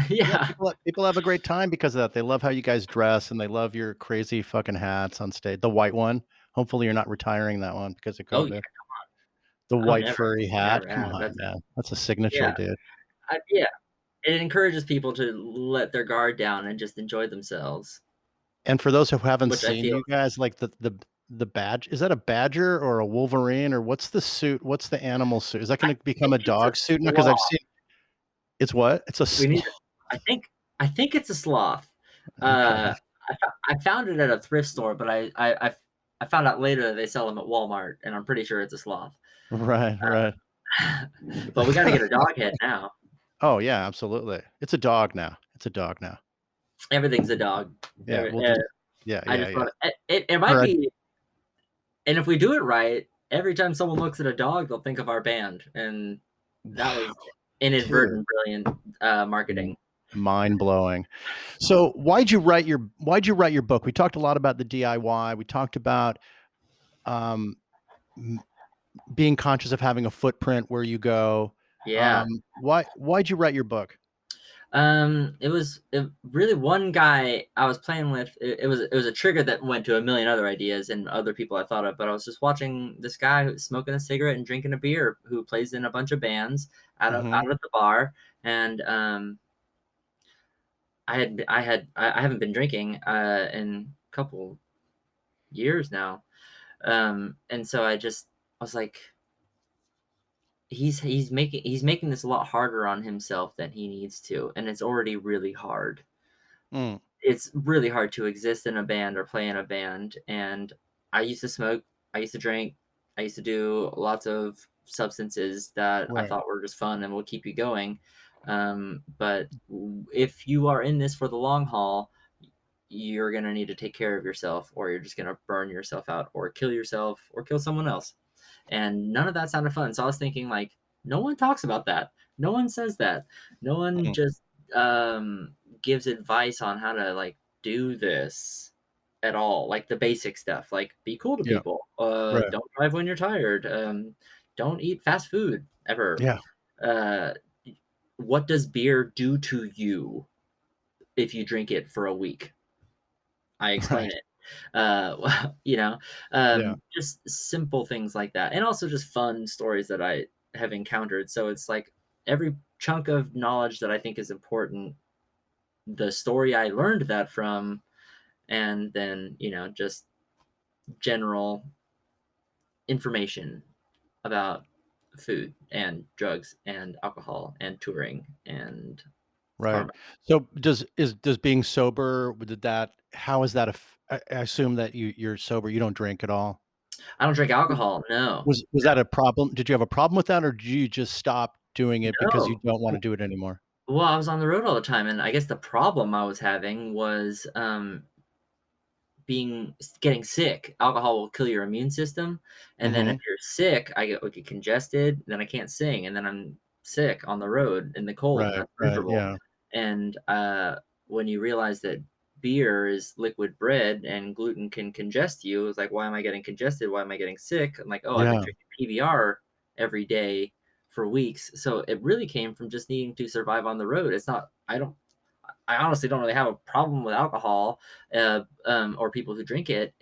be, Yeah, yeah, people have a great time because of that. They love how you guys dress, and they love your crazy fucking hats on stage. The white one. Hopefully you're not retiring that one because of oh yeah, COVID. The oh white never, furry hat. never Come have. on, That's man. That's a signature, yeah, dude. yeah. It encourages people to let their guard down and just enjoy themselves, And for those who haven't which I seen feel. you guys, like the badge, is that a badger or a wolverine, or what's the suit? What's the animal suit? Is that I going to become think a it's a dog suit now? Because I've sloth. seen it's what? It's a We need. sloth. I think it's a sloth. Okay. Uh, I found it at a thrift store, but I found out later that they sell them at Walmart, and I'm pretty sure it's a sloth. Right, right. But we got to get a dog head now. Oh yeah, absolutely. It's a dog now. It's a dog now. Everything's a dog. Yeah, we'll just yeah, I yeah, just yeah. thought it might Or be, and if we do it right, every time someone looks at a dog, they'll think of our band, and that wow, was dude. inadvertent, brilliant marketing. Mind blowing. So why'd you write your book? We talked a lot about the DIY. We talked about um being conscious of having a footprint where you go. Yeah. Why'd you write your book? It really one guy I was playing with. It was a trigger that went to a million other ideas and other people I thought of. But I was just watching this guy who's smoking a cigarette and drinking a beer, who plays in a bunch of bands Mhm. out of the bar. And I haven't been drinking in a couple years now. And so I was like, he's making this a lot harder on himself than he needs to, and it's already really hard. Mm. it's really hard to exist in a band or play in a band. And I used to smoke, I used to drink, I used to do lots of substances that I Right. thought were just fun and will keep you going. But if you are in this for the long haul, you're going to need to take care of yourself, or you're just going to burn yourself out or kill yourself or kill someone else. And none of that sounded fun. So I was thinking, like, no one talks about that. No one says that. No one Mhm. just gives advice on how to like do this at all. Like the basic stuff, like be cool to Yeah. people. Right. Don't drive when you're tired. Don't eat fast food ever. Yeah. Uh, what does beer do to you if you drink it for a week? I explain Right. it. You know, Yeah. just simple things like that, and also just fun stories that I have encountered. So it's like every chunk of knowledge that I think is important, the story I learned that from, and then just general information about food and drugs and alcohol and touring and Right. karma. So does being sober, did that how is that I assume that you're sober, you don't drink at all? I don't drink alcohol. No, Was that a problem? Did you have a problem with that, or did you just stop doing it because you no. don't wanna do it anymore? Well, I was on the road all the time, and I guess the problem I was having was getting sick. Alcohol will kill your immune system, and then if Mhm. you're sick, I get congested, then I can't sing, and then I'm sick on the road in the cold, and Right, that's right, miserable. yeah. And when you realize that beer is liquid bread and gluten can congest you, it's like, why am I getting congested? Why am I getting sick? I'm like, oh, I've been Yeah. drinking PBR every day for weeks. So it really came from just needing to survive on the road. It's not, I honestly don't really have a problem with alcohol, or people who drink it.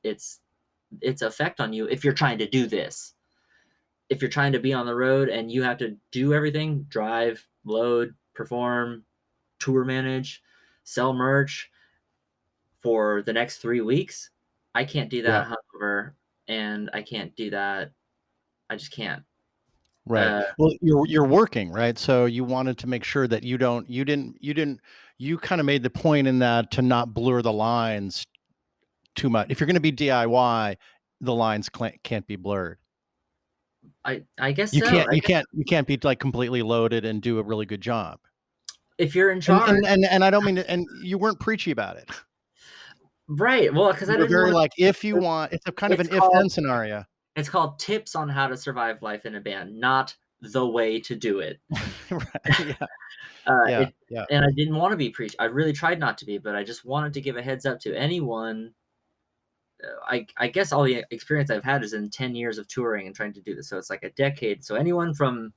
It's its effect on you if you're trying to do this. If you're trying to be on the road and you have to do everything, drive, load, perform, tour manage, sell merch for the next 3 weeks, I can't do Yeah. that hungover, and I can't do that. I just can't. Right. Uh, Well, you're working, right? So you wanted to make sure that you didn't you kinda made the point in that to not blur the lines too much. If you're gonna be DIY, the lines can't be blurred. I guess so. I guess You can't be, like, completely loaded and do a really good job. if you're in And charge, and I don't mean to and you weren't preachy about it. right? Well, because I You were didn't very, want like, if you to. want it's a kind of It's an if-then called scenario. It's called Tips on How to Survive Life in a Band, not the way to do it. Right, yeah, yeah, It yeah, and I didn't wanna be preached. I really tried not to be, but I just wanted to give a heads up to anyone. I guess all the experience I've had is in 10 years of touring and trying to do this, so it's like a decade. So anyone from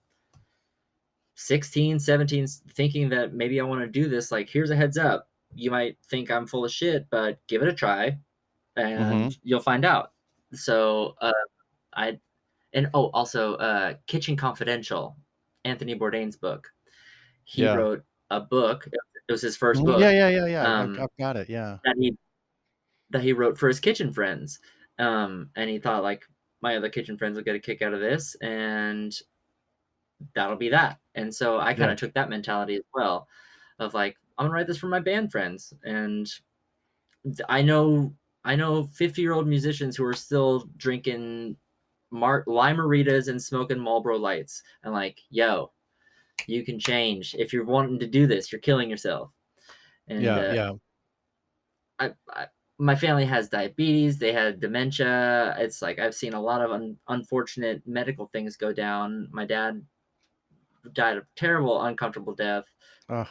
16, 17 thinking that maybe I wanna do this, like, here's a heads up. You might think I'm full of shit, but give it a try, and mhm, you'll find out. So, I and oh, also, Kitchen Confidential, Anthony Bourdain's book. He yeah. wrote a book. It was his first Mhm, yeah, book, yeah, yeah, yeah, um, I've got it, yeah, that he wrote for his kitchen friends. And he thought, like, my other kitchen friends will get a kick out of this, and that'll be that. And so I yeah, kinda took that mentality as well of, like, "I'm gonna write this for my band friends," and I know 50-year-old musicians who are still drinking Lime-A-Ritas and smoking Marlboro Lights. And like, yo, you can change. If you're wanting to do this, you're killing yourself. And yeah, yeah, my family has diabetes. They had dementia. It's like I've seen a lot of unfortunate medical things go down. My dad died a terrible, uncomfortable death. ugh,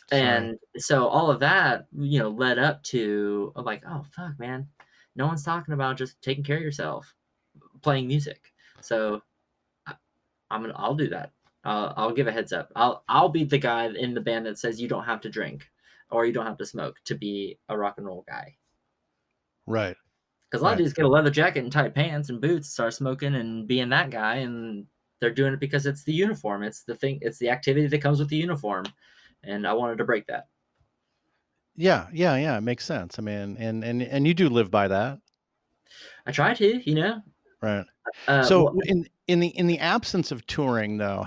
sorry. And so all of that, led up to like, oh fuck, man, no one's talking about just taking care of yourself, playing music. So I'll do that. I'll give a heads up. I'll be the guy in the band that says you don't have to drink or you don't have to smoke to be a rock and roll guy. Right, Because a lot of right. dudes get a leather jacket and tight pants and boots, start smoking and being that guy, and they're doing it because it's the uniform. It's the thing. It's the activity that comes with the uniform, and I wanted to break that. Yeah, yeah, yeah, it makes sense. I mean, and you do live by that, I try to. right? Uh, So well, in the absence of touring though,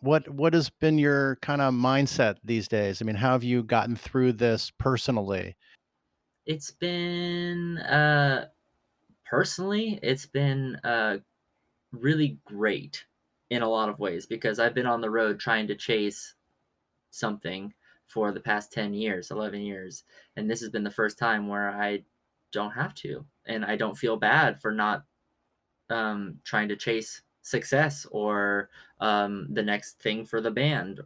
what has been your kind of mindset these days? I mean, how have you gotten through this personally? It's been personally, it's been really great in a lot of ways because I've been on the road trying to chase something for the past 10 years, 11 years. And this has been the first time where I don't have to. And I don't feel bad for not trying to chase success or the next thing for the band.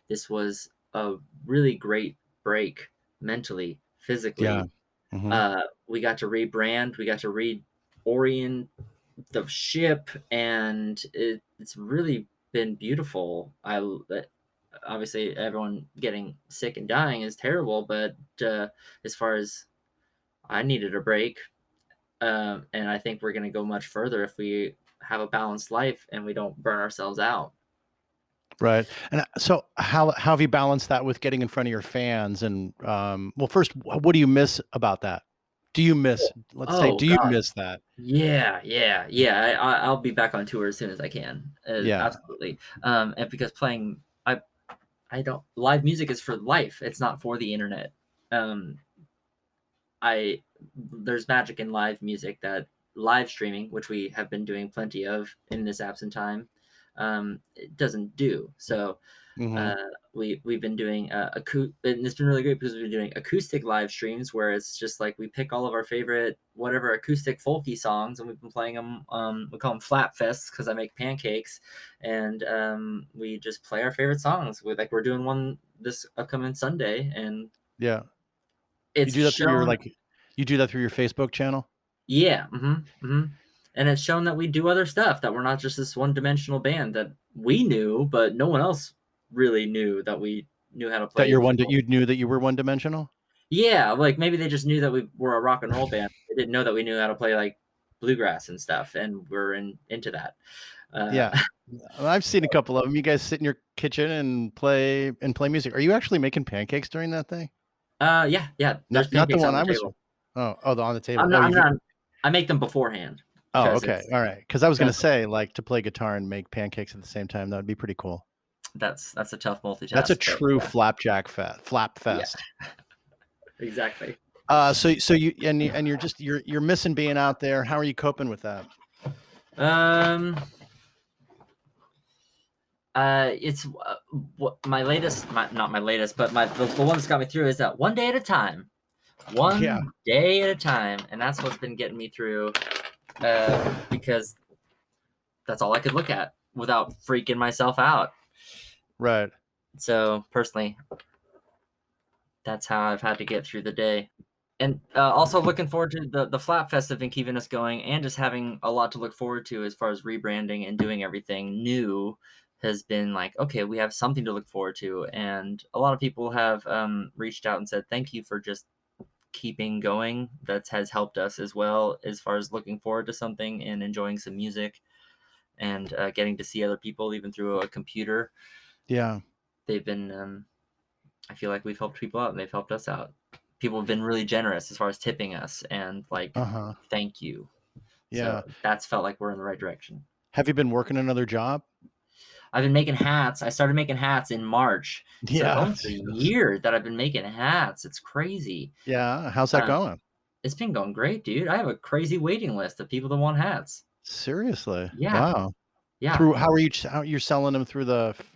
This was a really great break mentally, Yeah. physically. Hmm. We got to rebrand, we got to reorient the ship, and it's really been beautiful. Obviously everyone getting sick and dying is terrible, but as far as I needed a break, and I think we're going to go much further if we have a balanced life and we don't burn ourselves out. Right. And so how have you balanced that with getting in front of your fans? And well, first, what do you miss about that? Do you miss, let's say, Oh do you God, miss that? yeah. I'll be back on tour as soon as I can. Yeah. Absolutely. And because playing, I don't, live music is for life. It's not for the internet. Um, I There's magic in live music that live streaming, which we have been doing plenty of in this absent time, it doesn't do. So Hmm. uh, we've been doing and it's been really great because we've been doing acoustic live streams where it's just like we pick all of our favorite whatever acoustic folky songs and we've been playing them. We call them flat fests because I make pancakes, and we just play our favorite songs. We're doing one this upcoming Sunday, and Yeah. You it's do that through your shown. like, you do that through your Facebook channel? Yeah, and it's shown that we do other stuff, that we're not just this one-dimensional band that we knew, but no one else really knew that we knew how to That play you're the one that fiddle. you knew that you were one dimensional? Yeah, like, maybe they just knew that we were a rock and roll band. They didn't know that we knew how to play, like, bluegrass and stuff, and we're into that. Uh, Yeah. I've seen a couple of them. You guys sit in your kitchen and play music. Are you actually making pancakes during that thing? yeah, there's Not the pancakes one on the I was. table. On the table. Oh, I'm you've. not I make them beforehand Oh, because okay. it's All right. Because I was gonna that's say, like, to play guitar and make pancakes at the same time, that would be pretty cool. that's a tough That's a multitask, but true yeah. flap Yeah, fest. exactly. So you're missing being out there. How are you coping with that? Um it's what my latest, not my latest, but the one that's got me through is that one day at a time, Yeah. one day at a time, and that's what's been getting me through. Because that's all I could look at without freaking myself out. Right. So personally, that's how I've had to get through the day. And also looking forward to the Flat Fest have been keeping us going, and just having a lot to look forward to as far as rebranding and doing everything new has been like, okay, we have something to look forward to. And a lot of people have reached out and said thank you for just keeping going. That has helped us as well as far as looking forward to something and enjoying some music, and getting to see other people even through a computer. Yeah. They've been I feel like we've helped people out and they've helped us out. People have been really generous as far as tipping us and like, Uh-huh. thank you. So Yeah. that's felt like we're in the right direction. Have you been working another job? I've been making hats. I started making hats in March. So it's Yeah. almost a year that I've been making hats. It's crazy. Yeah. How's that Uh, going? it's been going great, dude. I have a crazy waiting list of people that want hats. Seriously? Yeah. Wow. Yeah. Through how you're selling them through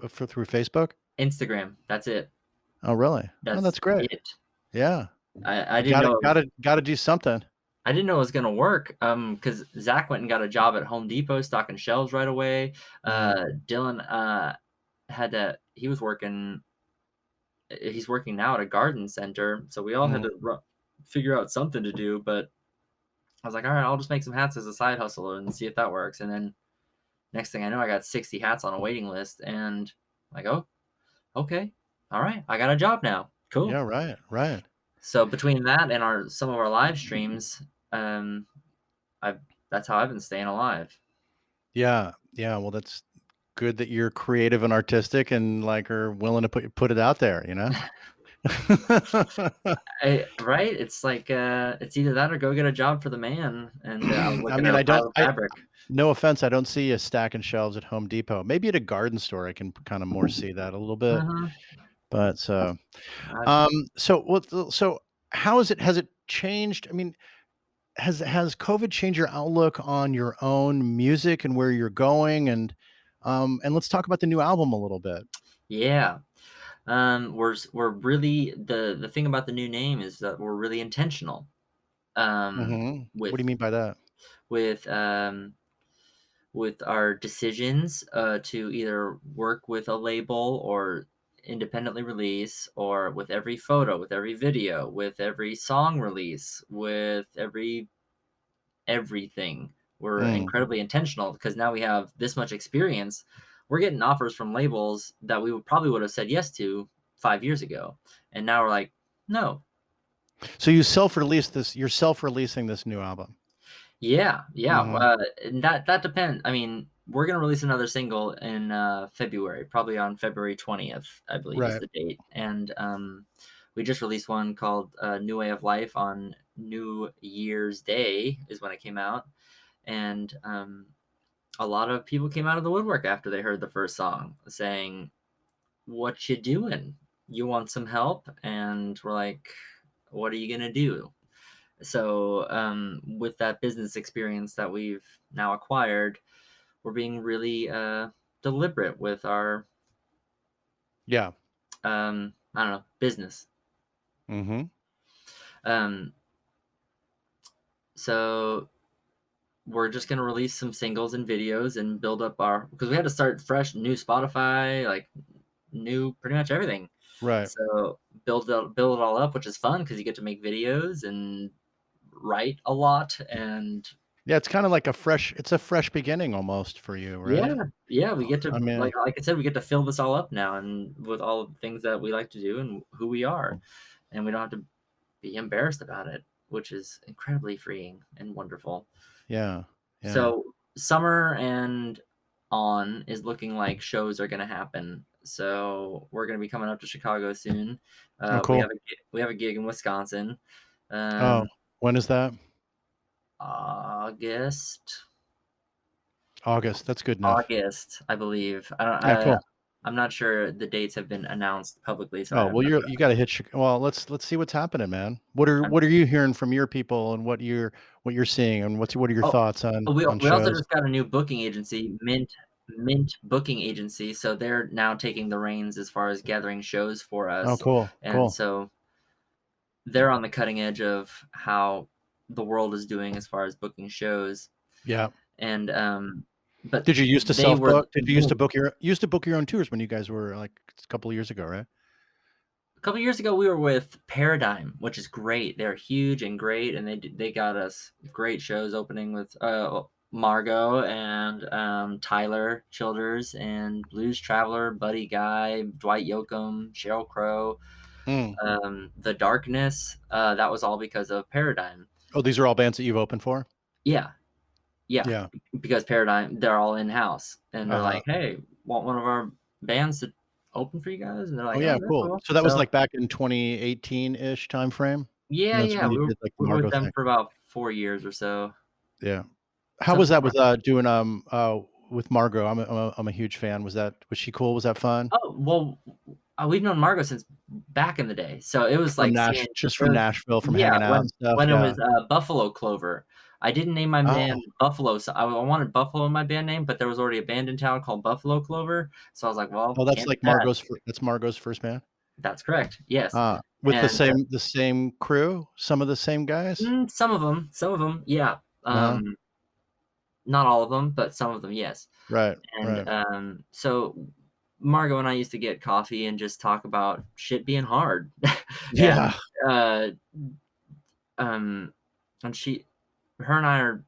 through Facebook? Instagram. That's it. Oh, really? Oh, That's that's great. it. Yeah. I You didn't know it was gotta do something. I didn't know it was gonna work. Because Zach went and got a job at Home Depot stocking shelves right away. Mhm. Dylan had to. He was working. He's working now at a garden center, so we all had Mhm. to figure out something to do. But I was like, all right, I'll just make some hats as a side hustle and see if that works. And then next thing I know, I got 60 hats on a waiting list, and like, oh, okay, all right, I got a job now. Cool. Yeah, right, right. So between that and some of our live streams, um, I've that's how I've been staying alive. Yeah, yeah, well, that's good that you're creative and artistic and, like, are willing to put it out there, you know? Right? It's like it's either that or go get a job for the man. And I was I looking mean, at a I pile don't. of fabric. No offense, I don't see a stacking shelves at Home Depot. Maybe at a garden store, I can kind of more see that a little bit. Uh-huh. But so, I've, so what? So how is it? Has it changed? I mean, has COVID changed your outlook on your own music and where you're going? And let's talk about the new album a little bit. yeah. We're really the thing about the new name is that we're really intentional. What do With you mean by that? with um with our decisions to either work with a label or independently release, or with every photo, with every video, with every song release, with everything. We're Mm. incredibly intentional because now we have this much experience. We're getting offers from labels that we would have said yes to 5 years ago, and now we're like, no. So you self-released this. You're self-releasing this new album. Yeah, yeah, Hmm. and that depends. I mean, we're gonna release another single in February, probably on February 20th, I believe is Right. the date. And we just released one called "New Way of Life" on New Year's Day, is when it came out. And a lot of people came out of the woodwork after they heard the first song, saying, "What you doing? You want some help?" And we're like, "What are you gonna do?" So, with that business experience that we've now acquired, we're being really deliberate with our, Yeah. I don't know, business. Hmm. Um, so we're just gonna release some singles and videos and build up our, because we had to start fresh, new Spotify, like new pretty much everything. Right. So build it all up, which is fun because you get to make videos and write a lot. And Yeah, it's kind of like it's a fresh beginning almost for you, yeah, right? yeah, we get to, I mean, like I said, we get to fill this all up now, and with all the things that we like to do and who we are, and we don't have to be embarrassed about it, which is incredibly freeing and wonderful. yeah, yeah. So summer and on is looking like shows are going to happen. So we're going to be coming up to Chicago soon. Oh, cool. We have a gig in Wisconsin, Oh, um, when is that? August. August. That's good enough. August, I believe. I don't. Yeah, cool. I'm not sure the dates have been announced publicly, so Oh, I'm well, not you got to hit. Well, let's see what's happening, man. What are you hearing from your people, and what you're seeing, and what are your Oh, thoughts on we also shows? just got a new booking agency, Mint Booking Agency. So they're now taking the reins as far as gathering shows for Oh, us, cool, and cool. so they're on the cutting edge of how the world is doing as far as booking shows. Yeah. And but Did you used to they self were book? Did you used to book your own tours when you guys were like a couple of years ago, right? a couple years ago we were with Paradigm, which is great. They're huge and great, and they got us great shows opening with Margot and Tyler Childers and Blues Traveler, Buddy Guy, Dwight Yoakam, Sheryl Crow, Mm. The Darkness. That was all because of Paradigm. Oh, these are all bands that you've opened for. Yeah, yeah, Yeah. because Paradigm, they're all in house, and they're Uh-huh. like, "Hey, want one of our bands to open for you guys?" And they're Oh, like, "Oh, yeah, that's cool. cool." So that was So like back in 2018-ish timeframe. And yeah, that's yeah, when you did like the we were with Margot them thing. for about 4 years or so, Yeah. How was something that like with that. doing with Margot? I'm a huge fan. Was she cool? Was that fun? Oh, well, we've known Margot since back in the day, so it was like seeing Just it from was, Nashville, from yeah, hanging out and stuff. when it Yeah. was, Buffalo Clover. I didn't name my Oh, band Buffalo, so I wanted Buffalo in my band name, but there was already a band in town called Buffalo Clover, so I was like, "Well, oh, that's can't do like that." That's Margot's first band. That's correct, yes, With and, the same crew, some of the same guys. some of them, yeah, Uh-huh. not all of them, but some of them, yes. Right. And Right. so Margot and I used to get coffee and just talk about shit being hard. Yeah. And uh, um, and her and I are,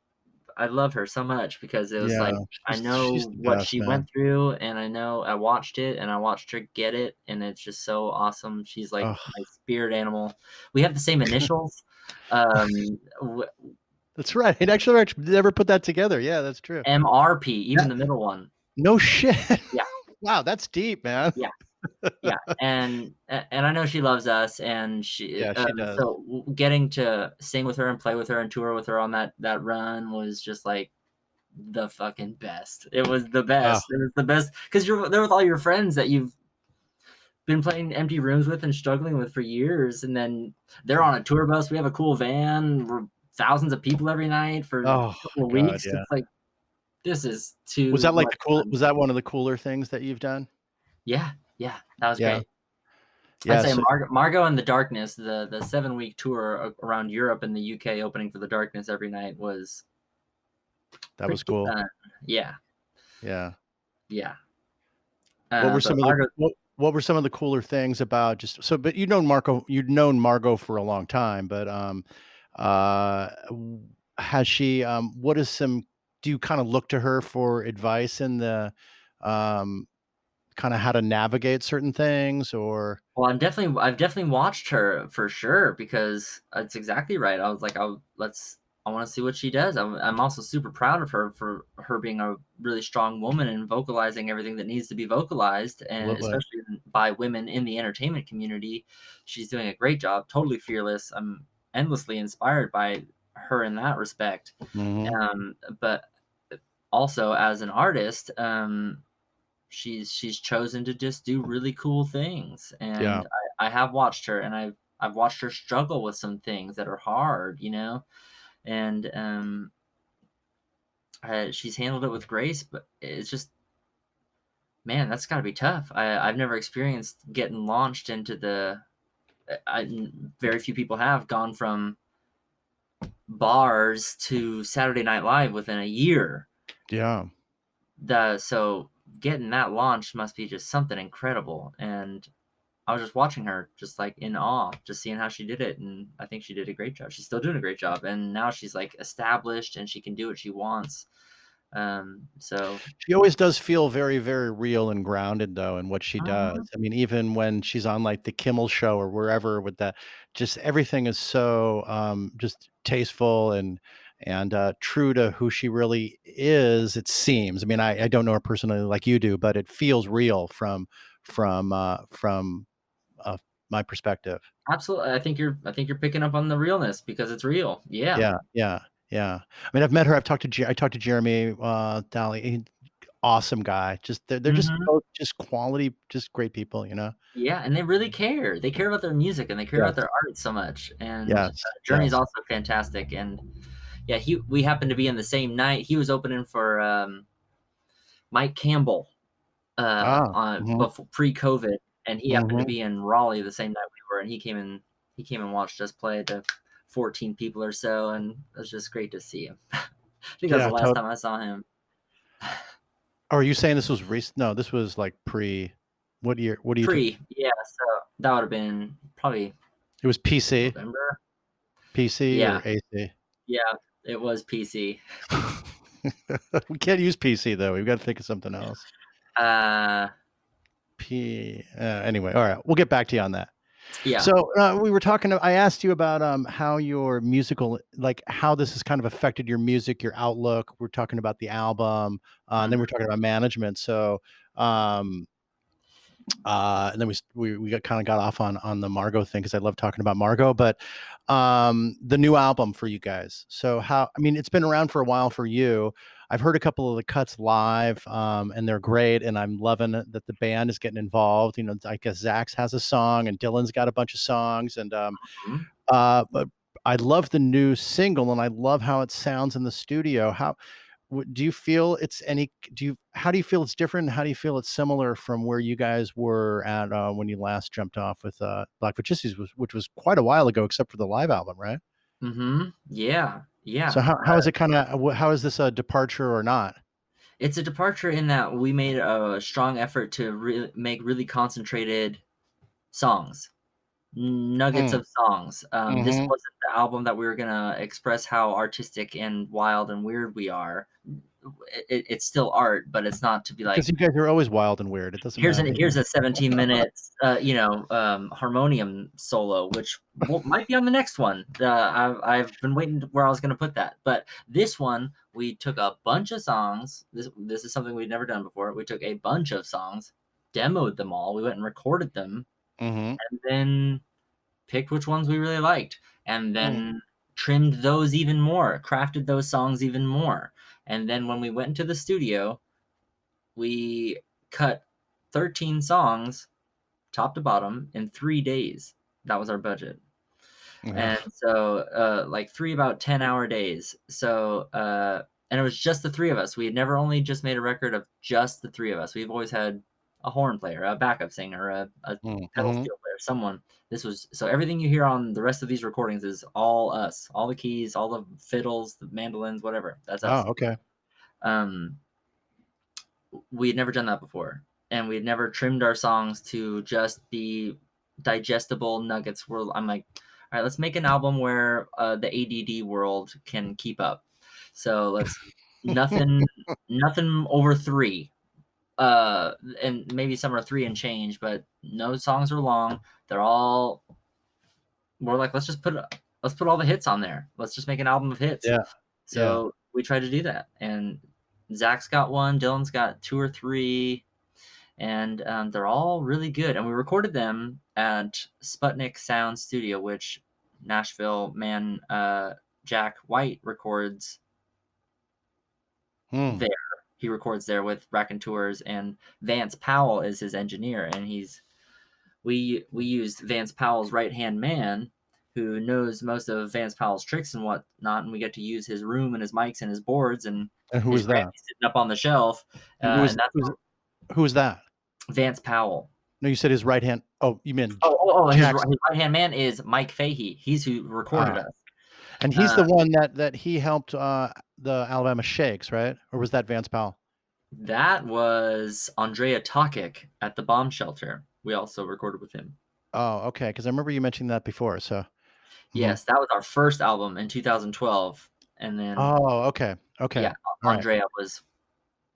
I love her so much because it was Yeah. like I She's know the what best, she man. went through, and I know I watched it, and I watched her get it, and it's just so awesome. She's like Oh, my spirit animal. We have the same initials, w that's right. It actually never put that together. Yeah, that's true. MRP, even That the middle one. no shit. Yeah, Wow, that's deep, man. yeah. Yeah, and I know she loves us, and Yeah, she does. getting to sing with her and play with her and tour with her on that run was just like the fucking best. It was the Oh, best. It was the best because you're there with all your friends that you've been playing empty rooms with and struggling with for years, and then they're on a tour bus. We have a cool van. We're thousands of people every night for a oh couple of God, weeks. yeah. It's like this is Was too that like much the cool? fun. Was that one of the cooler things that you've done? Yeah, yeah, that was Yeah, great. I'd yeah. say So Margot and the Darkness, the 7-week tour around Europe and the UK, opening for the Darkness every night was that was pretty cool. fun. Yeah, Yeah. yeah. What were But some of the Margot, what were some of the cooler things about just so? But you'd known Margot for a long time, but w- has she? What is some? Do you kind of look to her for advice in the um kind of how to navigate certain things, or well, I've definitely watched her for sure because it's exactly right. I was like, I want to see what she does. I'm also super proud of her for her being a really strong woman and vocalizing everything that needs to be vocalized, and absolutely? especially by women in the entertainment community. She's doing a great job, totally fearless. I'm endlessly inspired by her in that respect. Hmm. But also as an artist, she's chosen to just do really cool things, Yeah, and I have watched her, and I've watched her struggle with some things that are hard, you know, and she's handled it with grace, but it's just, man, that's got to be tough. I've never experienced getting launched into very few people have gone from bars to Saturday Night Live within a year. yeah. So getting that launch must be just something incredible, and I was just watching her, just like in awe, just seeing how she did it, and I think she did a great job. She's still doing a great job, and now she's like established, and she can do what she wants. So She always does feel very, very real and grounded, though, in what she does. uh I mean, even when she's on, like, the Kimmel Show or wherever with that, just everything is so, just tasteful and true to who she really is, it seems. I mean, I don't know her personally like you do, but it feels real from, uh, my perspective. absolutely, I think you're picking up on the realness because it's real. Yeah. Yeah, yeah, yeah. I mean, I've met her, I talked to Jeremy, Daly, awesome guy. Just they're just Hmm. both just quality, just great people, you know? Yeah, and they really care. They care about their music and they care about Yes, their art so much. And yes, Journey's yes. also fantastic. And yeah, he we happened to be in the same night. He was opening for Mike Campbell Ah, on mhm, before pre-COVID, and he happened to mhm. be in Raleigh the same night we were, and he came and watched us play to 14 people or so, and it was just great to see him. I think that was the Yeah, last time I saw him. oh, are you saying this was recent? No, this was, like, pre what year? What are you t Yeah, so that would have been probably it was PC? November. PC Yeah, or AC? yeah, it was PC. We can't use PC, though, we've gotta think of something else. Uh, Anyway, alright, we'll get back to you on that. yeah. So, we were talking I asked you about, how your musical like, how this has kind of affected your music, your outlook. We're talking about the album, and then we're Mhm, talking about management. So, um, and then we got kinda got off on the Margot thing because I love talking about Margot, but, the new album for you guys. So how I mean, it's been around for a while for you. I've heard a couple of the cuts live, and they're great, and I'm loving it that the band is getting involved. You know, I guess Zach's has a song and Dylan's got a bunch of songs, and, mhm. but I love the new single, and I love how it sounds in the studio. Do you feel it's any do you how do you feel it's different? How do you feel it's similar from where you guys were at, when you last jumped off with, Blackfoot Gypsies, which was quite a while ago except for the live album, right? Mhm. Yeah, So yeah. how is it kinda how is this a departure or not? It's a departure in that we made a strong effort to make really concentrated songs. Nuggets Mm, of songs. This mhm. wasn't the album that we were gonna express how artistic and wild and weird we are. It's still art, but it's not to be Because like, you guys are always wild and weird, it doesn't matter. here's a 17 minutes, harmonium solo, which might be on the next one. I've been waiting where I was gonna put that, but this one we took a bunch of songs. This is something we'd never done before. We took a bunch of songs demoed them all. We went and recorded them, Mm-hmm. and then picked which ones we really liked, and then trimmed those even more, crafted those songs even more. And then when we went into the studio, we cut 13 songs top to bottom in 3 days. That was our budget. Yeah. And so like 3 about 10-hour days. So and it was just the three of us. We had never only just made a record of just the three of us. We've always had a horn player, a backup singer, a pedal steel player, someone. This was so everything you hear on the rest of these recordings is all us, all the keys, all the fiddles, the mandolins, whatever. That's us. Oh, okay. We had never done that before, and we had never trimmed our songs to just be digestible nuggets. Where I'm like, all right, let's make an album where the ADD world can keep up. So let's nothing over 3. And maybe some are 3 and change, but no songs are long. They're all, we're like, let's put all the hits on there. Let's just make an album of hits. Yeah. So we tried to do that, and Zach's got 1, Dylan's got 2 or 3, and they're all really good. And we recorded them at Sputnik Sound Studio, which Nashville man Jack White records there. He records there with Raconteurs, and Vance Powell is his engineer. And we used Vance Powell's right-hand man, who knows most of Vance Powell's tricks and whatnot, and we get to use his room and his mics and his boards. And who was that? Sitting up on the shelf. Who was that? Vance Powell. No, you said his right hand. Oh, you mean his right-hand man is Mike Fahey. He's who recorded us. And he's the one that he helped the Alabama Shakes, right? Or was that Vance Powell? That was Andrea Tokic at the bomb shelter. We also recorded with him. Oh, okay. Because I remember you mentioning that before. So yes, that was our first album in 2012. And then okay. Yeah, Andrea was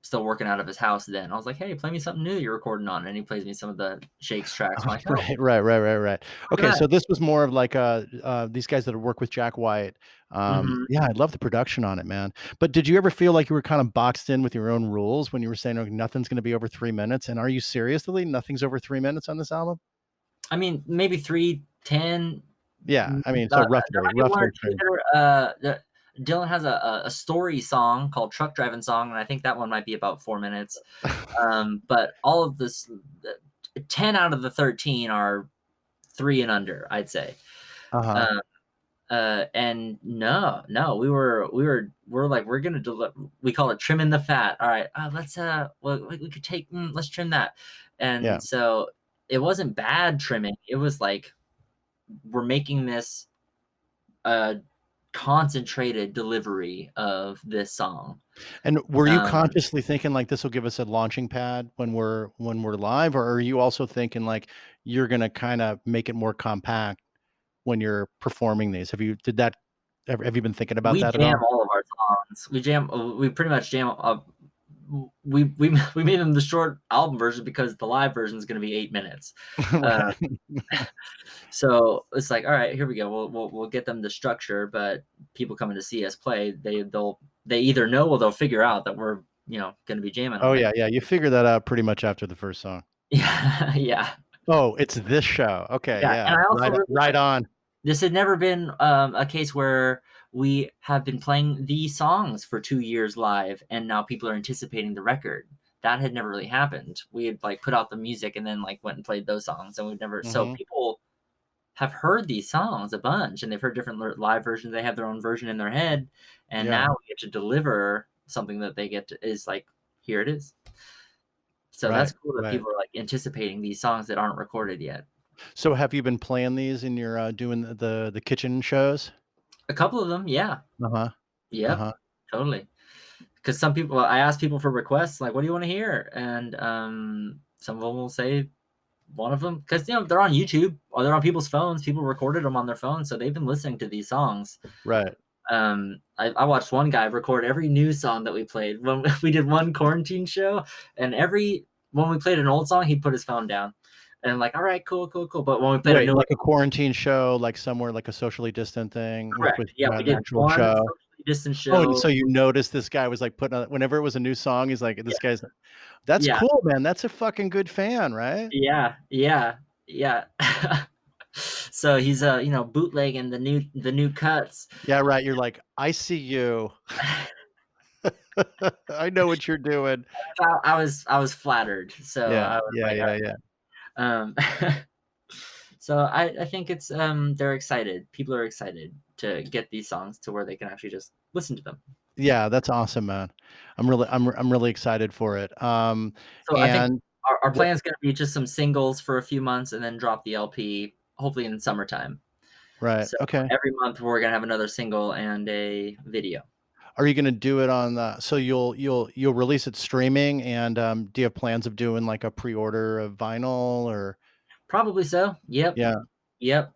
still working out of his house then. I was like, hey, play me something new that you're recording on. And he plays me some of the Shakes tracks. I'm like, right. Okay, so this was more of like these guys that work with Jack White. Yeah, I love the production on it, man. But did you ever feel like you were kind of boxed in with your own rules when you were saying, okay, nothing's going to be over 3 minutes? And are you seriously nothing's over 3 minutes on this album? I mean, maybe 3:10. Yeah, I mean, so roughly. Dylan has a story song called Truck Driving Song, and I think that one might be about 4 minutes. But all of this, 10 out of the 13 are 3 and under, I'd say. And no, we're like, we're gonna we call it trimming the fat. All right, let's we could take let's trim that. And so it wasn't bad trimming. It was like, we're making this concentrated delivery of this song. And were you consciously thinking like this will give us a launching pad when we're live, or are you also thinking like you're gonna kind of make it more compact when you're performing these? Have you been thinking about that at all? We jam all of our songs. We pretty much jam we made them the short album version because the live version is going to be 8 minutes. So it's like, all right, here we go. We'll get them the structure, but people coming to see us play, they either know or they'll figure out that we're going to be jamming. Oh yeah. You figure that out pretty much after the first song. Yeah. Oh, it's this show. Okay. Yeah. And I also right on. This had never been a case where we have been playing these songs for 2 years live, and now people are anticipating the record. That had never really happened. We had like put out the music and then like went and played those songs, and we've never. So people have heard these songs a bunch, and they've heard different live versions. They have their own version in their head, and now we get to deliver something that they get to, is like, here it is. So that's cool that people are like anticipating these songs that aren't recorded yet. So have you been playing these in your doing the kitchen shows? A couple of them, yeah. Yeah, totally. Because some people, I ask people for requests, like, what do you want to hear? And some of them will say one of them, because they're on YouTube or they're on people's phones. People recorded them on their phones, so they've been listening to these songs. Right. I watched one guy record every new song that we played when we did one quarantine show, and when we played an old song, he'd put his phone down. And I'm like, all right, cool. But when we played like a quarantine show, like somewhere like a socially distant thing, we did one show. Socially distant Oh, and show. so you noticed this guy was like putting on, whenever it was a new song, he's like, this guy's, that's Yeah, cool, man. That's a fucking good fan, right? yeah, yeah, yeah. So he's bootlegging the new cuts. Yeah, right. You're like, I see you. I know what you're doing. I was flattered. So Yeah, I was yeah, like, yeah, yeah. um, so I think it's they're excited. People are excited to get these songs to where they can actually just listen to them. Yeah, that's awesome, man. I'm really excited for it. So I think And our what, plan is going to be just some singles for a few months and then drop the LP, hopefully in summertime. right. So Okay. every month we're going to have another single and a video. Are you going to do it on the, so you'll release it streaming, and do you have plans of doing like a pre-order of vinyl or? Probably so. Yep. Yeah. Yep.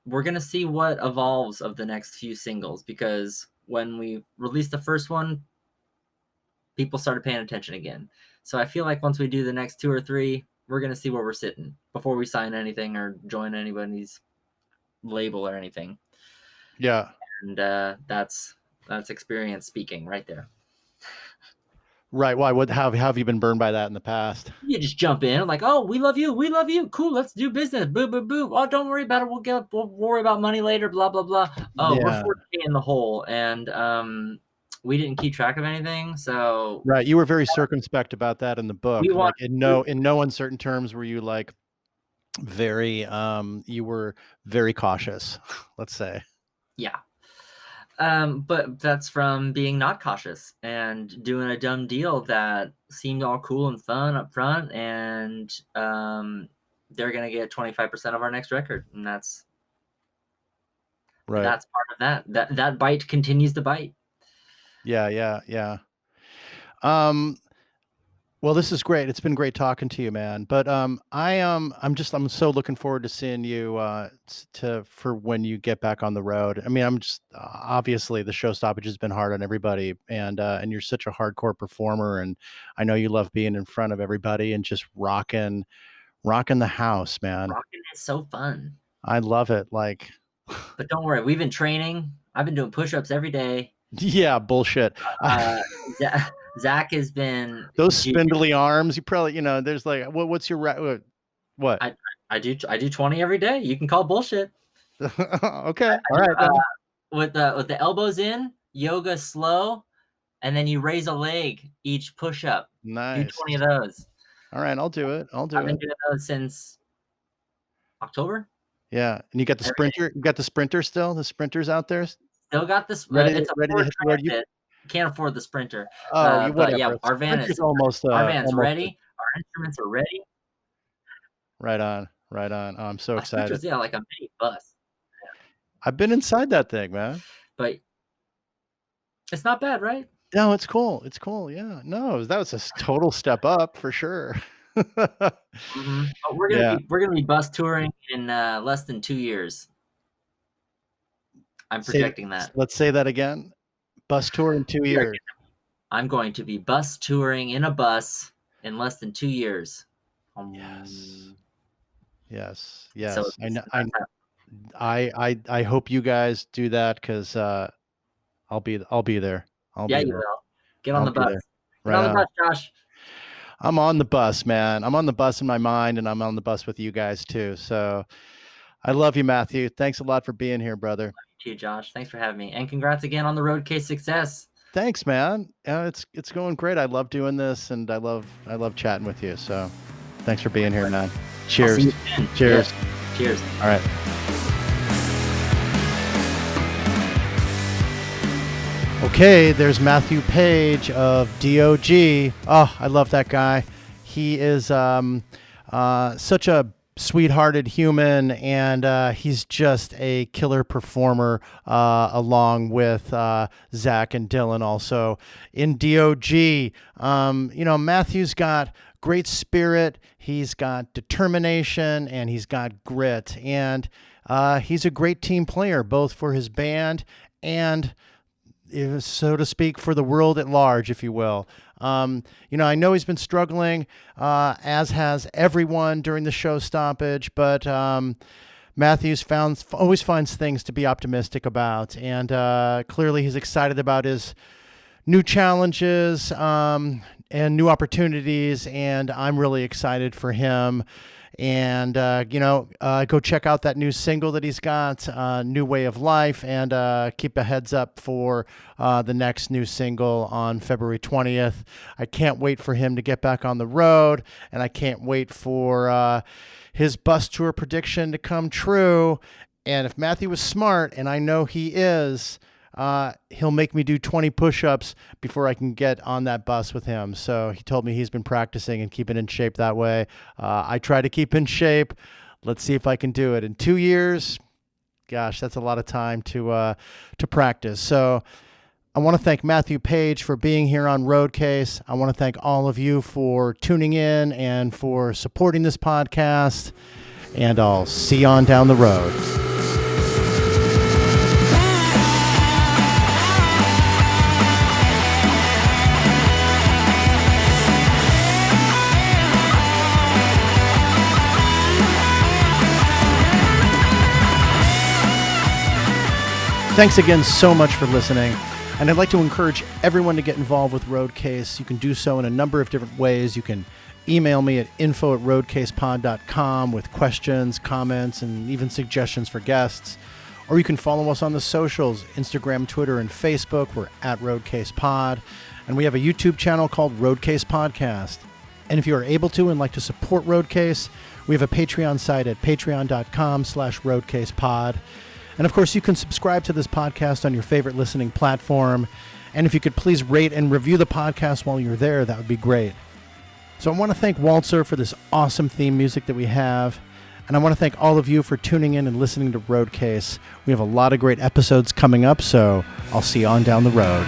We're going to see what evolves of the next few singles, because when we released the first one, people started paying attention again. So I feel like once we do the next 2 or 3, we're going to see where we're sitting before we sign anything or join anybody's label or anything. Yeah. And that's experience speaking right there. Right. Why? What? How have you been burned by that in the past? You just jump in like, oh, we love you, cool, let's do business, boo boo boo. Oh, don't worry about it, we'll worry about money later, blah blah blah. Oh, Yeah. we're 40K in the hole, and we didn't keep track of anything. So Right. You were very circumspect about that in the book. we want Like in no uncertain terms were you like very you were very cautious, let's say. yeah. But that's from being not cautious and doing a dumb deal that seemed all cool and fun up front, and they're gonna get 25% of our next record, and that's Right. part of that. That bite continues to bite. Yeah, yeah, yeah. Well, this is great. It's been great talking to you, man. But I'm so looking forward to seeing you for when you get back on the road. I mean, I'm just obviously the show stoppage has been hard on everybody, and you're such a hardcore performer, and I know you love being in front of everybody and just rocking the house, man. Rocking is so fun. I love it. Like, but don't worry, we've been training. I've been doing push-ups every day. Yeah, bullshit. Zach has been those spindly arms. You probably, there's like, what's your what? I do 20 every day. You can call bullshit. Okay, all right. With the elbows in, yoga slow, and then you raise a leg each push-up. Nice. Do 20 of those. All right, I'll do it. I've been doing those since October. Yeah, and you got the sprinter. You got the sprinter still. The sprinter's out there. Still got this. Ready It's to hit the road. You can't afford the sprinter. Oh, but yeah, our van is almost. Our van's ready. Our instruments are ready. Right on, right on. Oh, I'm so excited. Yeah, like a mini bus. I've been inside that thing, man. But it's not bad, right? No, it's cool. It's cool. Yeah. No, that was a total step up for sure. But we're gonna be bus touring in less than 2 years. I'm projecting that. Let's say that again. Bus tour in 2 years. I'm going to be bus touring in a bus in less than 2 years. Yes. Yes. So I hope you guys do that, because I'll be there. You will. Get on the bus. Right. Get on the bus, Josh. I'm on the bus, man. I'm on the bus in my mind, and I'm on the bus with you guys too. So I love you, Matthew. Thanks a lot for being here, brother. Love you too, Josh. Thanks for having me, and congrats again on the Roadcase success. Thanks, man. It's going great. I love doing this, and I love chatting with you. So thanks for being here, man. Cheers. Cheers. Yeah. Cheers. All right. Okay, there's Matthew Paige of DeeOhGee. Oh, I love that guy. He is such a sweethearted human, and he's just a killer performer, along with Zach and Dylan also in DeeOhGee. Matthew's got great spirit, he's got determination, and he's got grit, and he's a great team player, both for his band and, so to speak, for the world at large, if you will. I know he's been struggling, as has everyone during the show stoppage, but Matthew's always finds things to be optimistic about, and clearly he's excited about his new challenges and new opportunities, and I'm really excited for him. And, go check out that new single that he's got, New Way of Life, and keep a heads up for the next new single on February 20th. I can't wait for him to get back on the road, and I can't wait for his bus tour prediction to come true. And if Matthew was smart, and I know he is, he'll make me do 20 push-ups before I can get on that bus with him. So he told me he's been practicing and keeping in shape that way. I try to keep in shape. Let's see if I can do it in 2 years. Gosh, that's a lot of time to practice. So I want to thank Matthew Paige for being here on Roadcase. I want to thank all of you for tuning in and for supporting this podcast. And I'll see you on down the road. Thanks again so much for listening, and I'd like to encourage everyone to get involved with Roadcase. You can do so in a number of different ways. You can email me at info@roadcasepod.com with questions, comments, and even suggestions for guests. Or you can follow us on the socials, Instagram, Twitter, and Facebook. We're at RoadcasePod, and we have a YouTube channel called Roadcase Podcast. And if you are able to and like to support Roadcase, we have a Patreon site at patreon.com/RoadcasePod. And of course, you can subscribe to this podcast on your favorite listening platform. And if you could please rate and review the podcast while you're there, that would be great. So I want to thank Walter for this awesome theme music that we have. And I want to thank all of you for tuning in and listening to Roadcase. We have a lot of great episodes coming up, so I'll see you on down the road.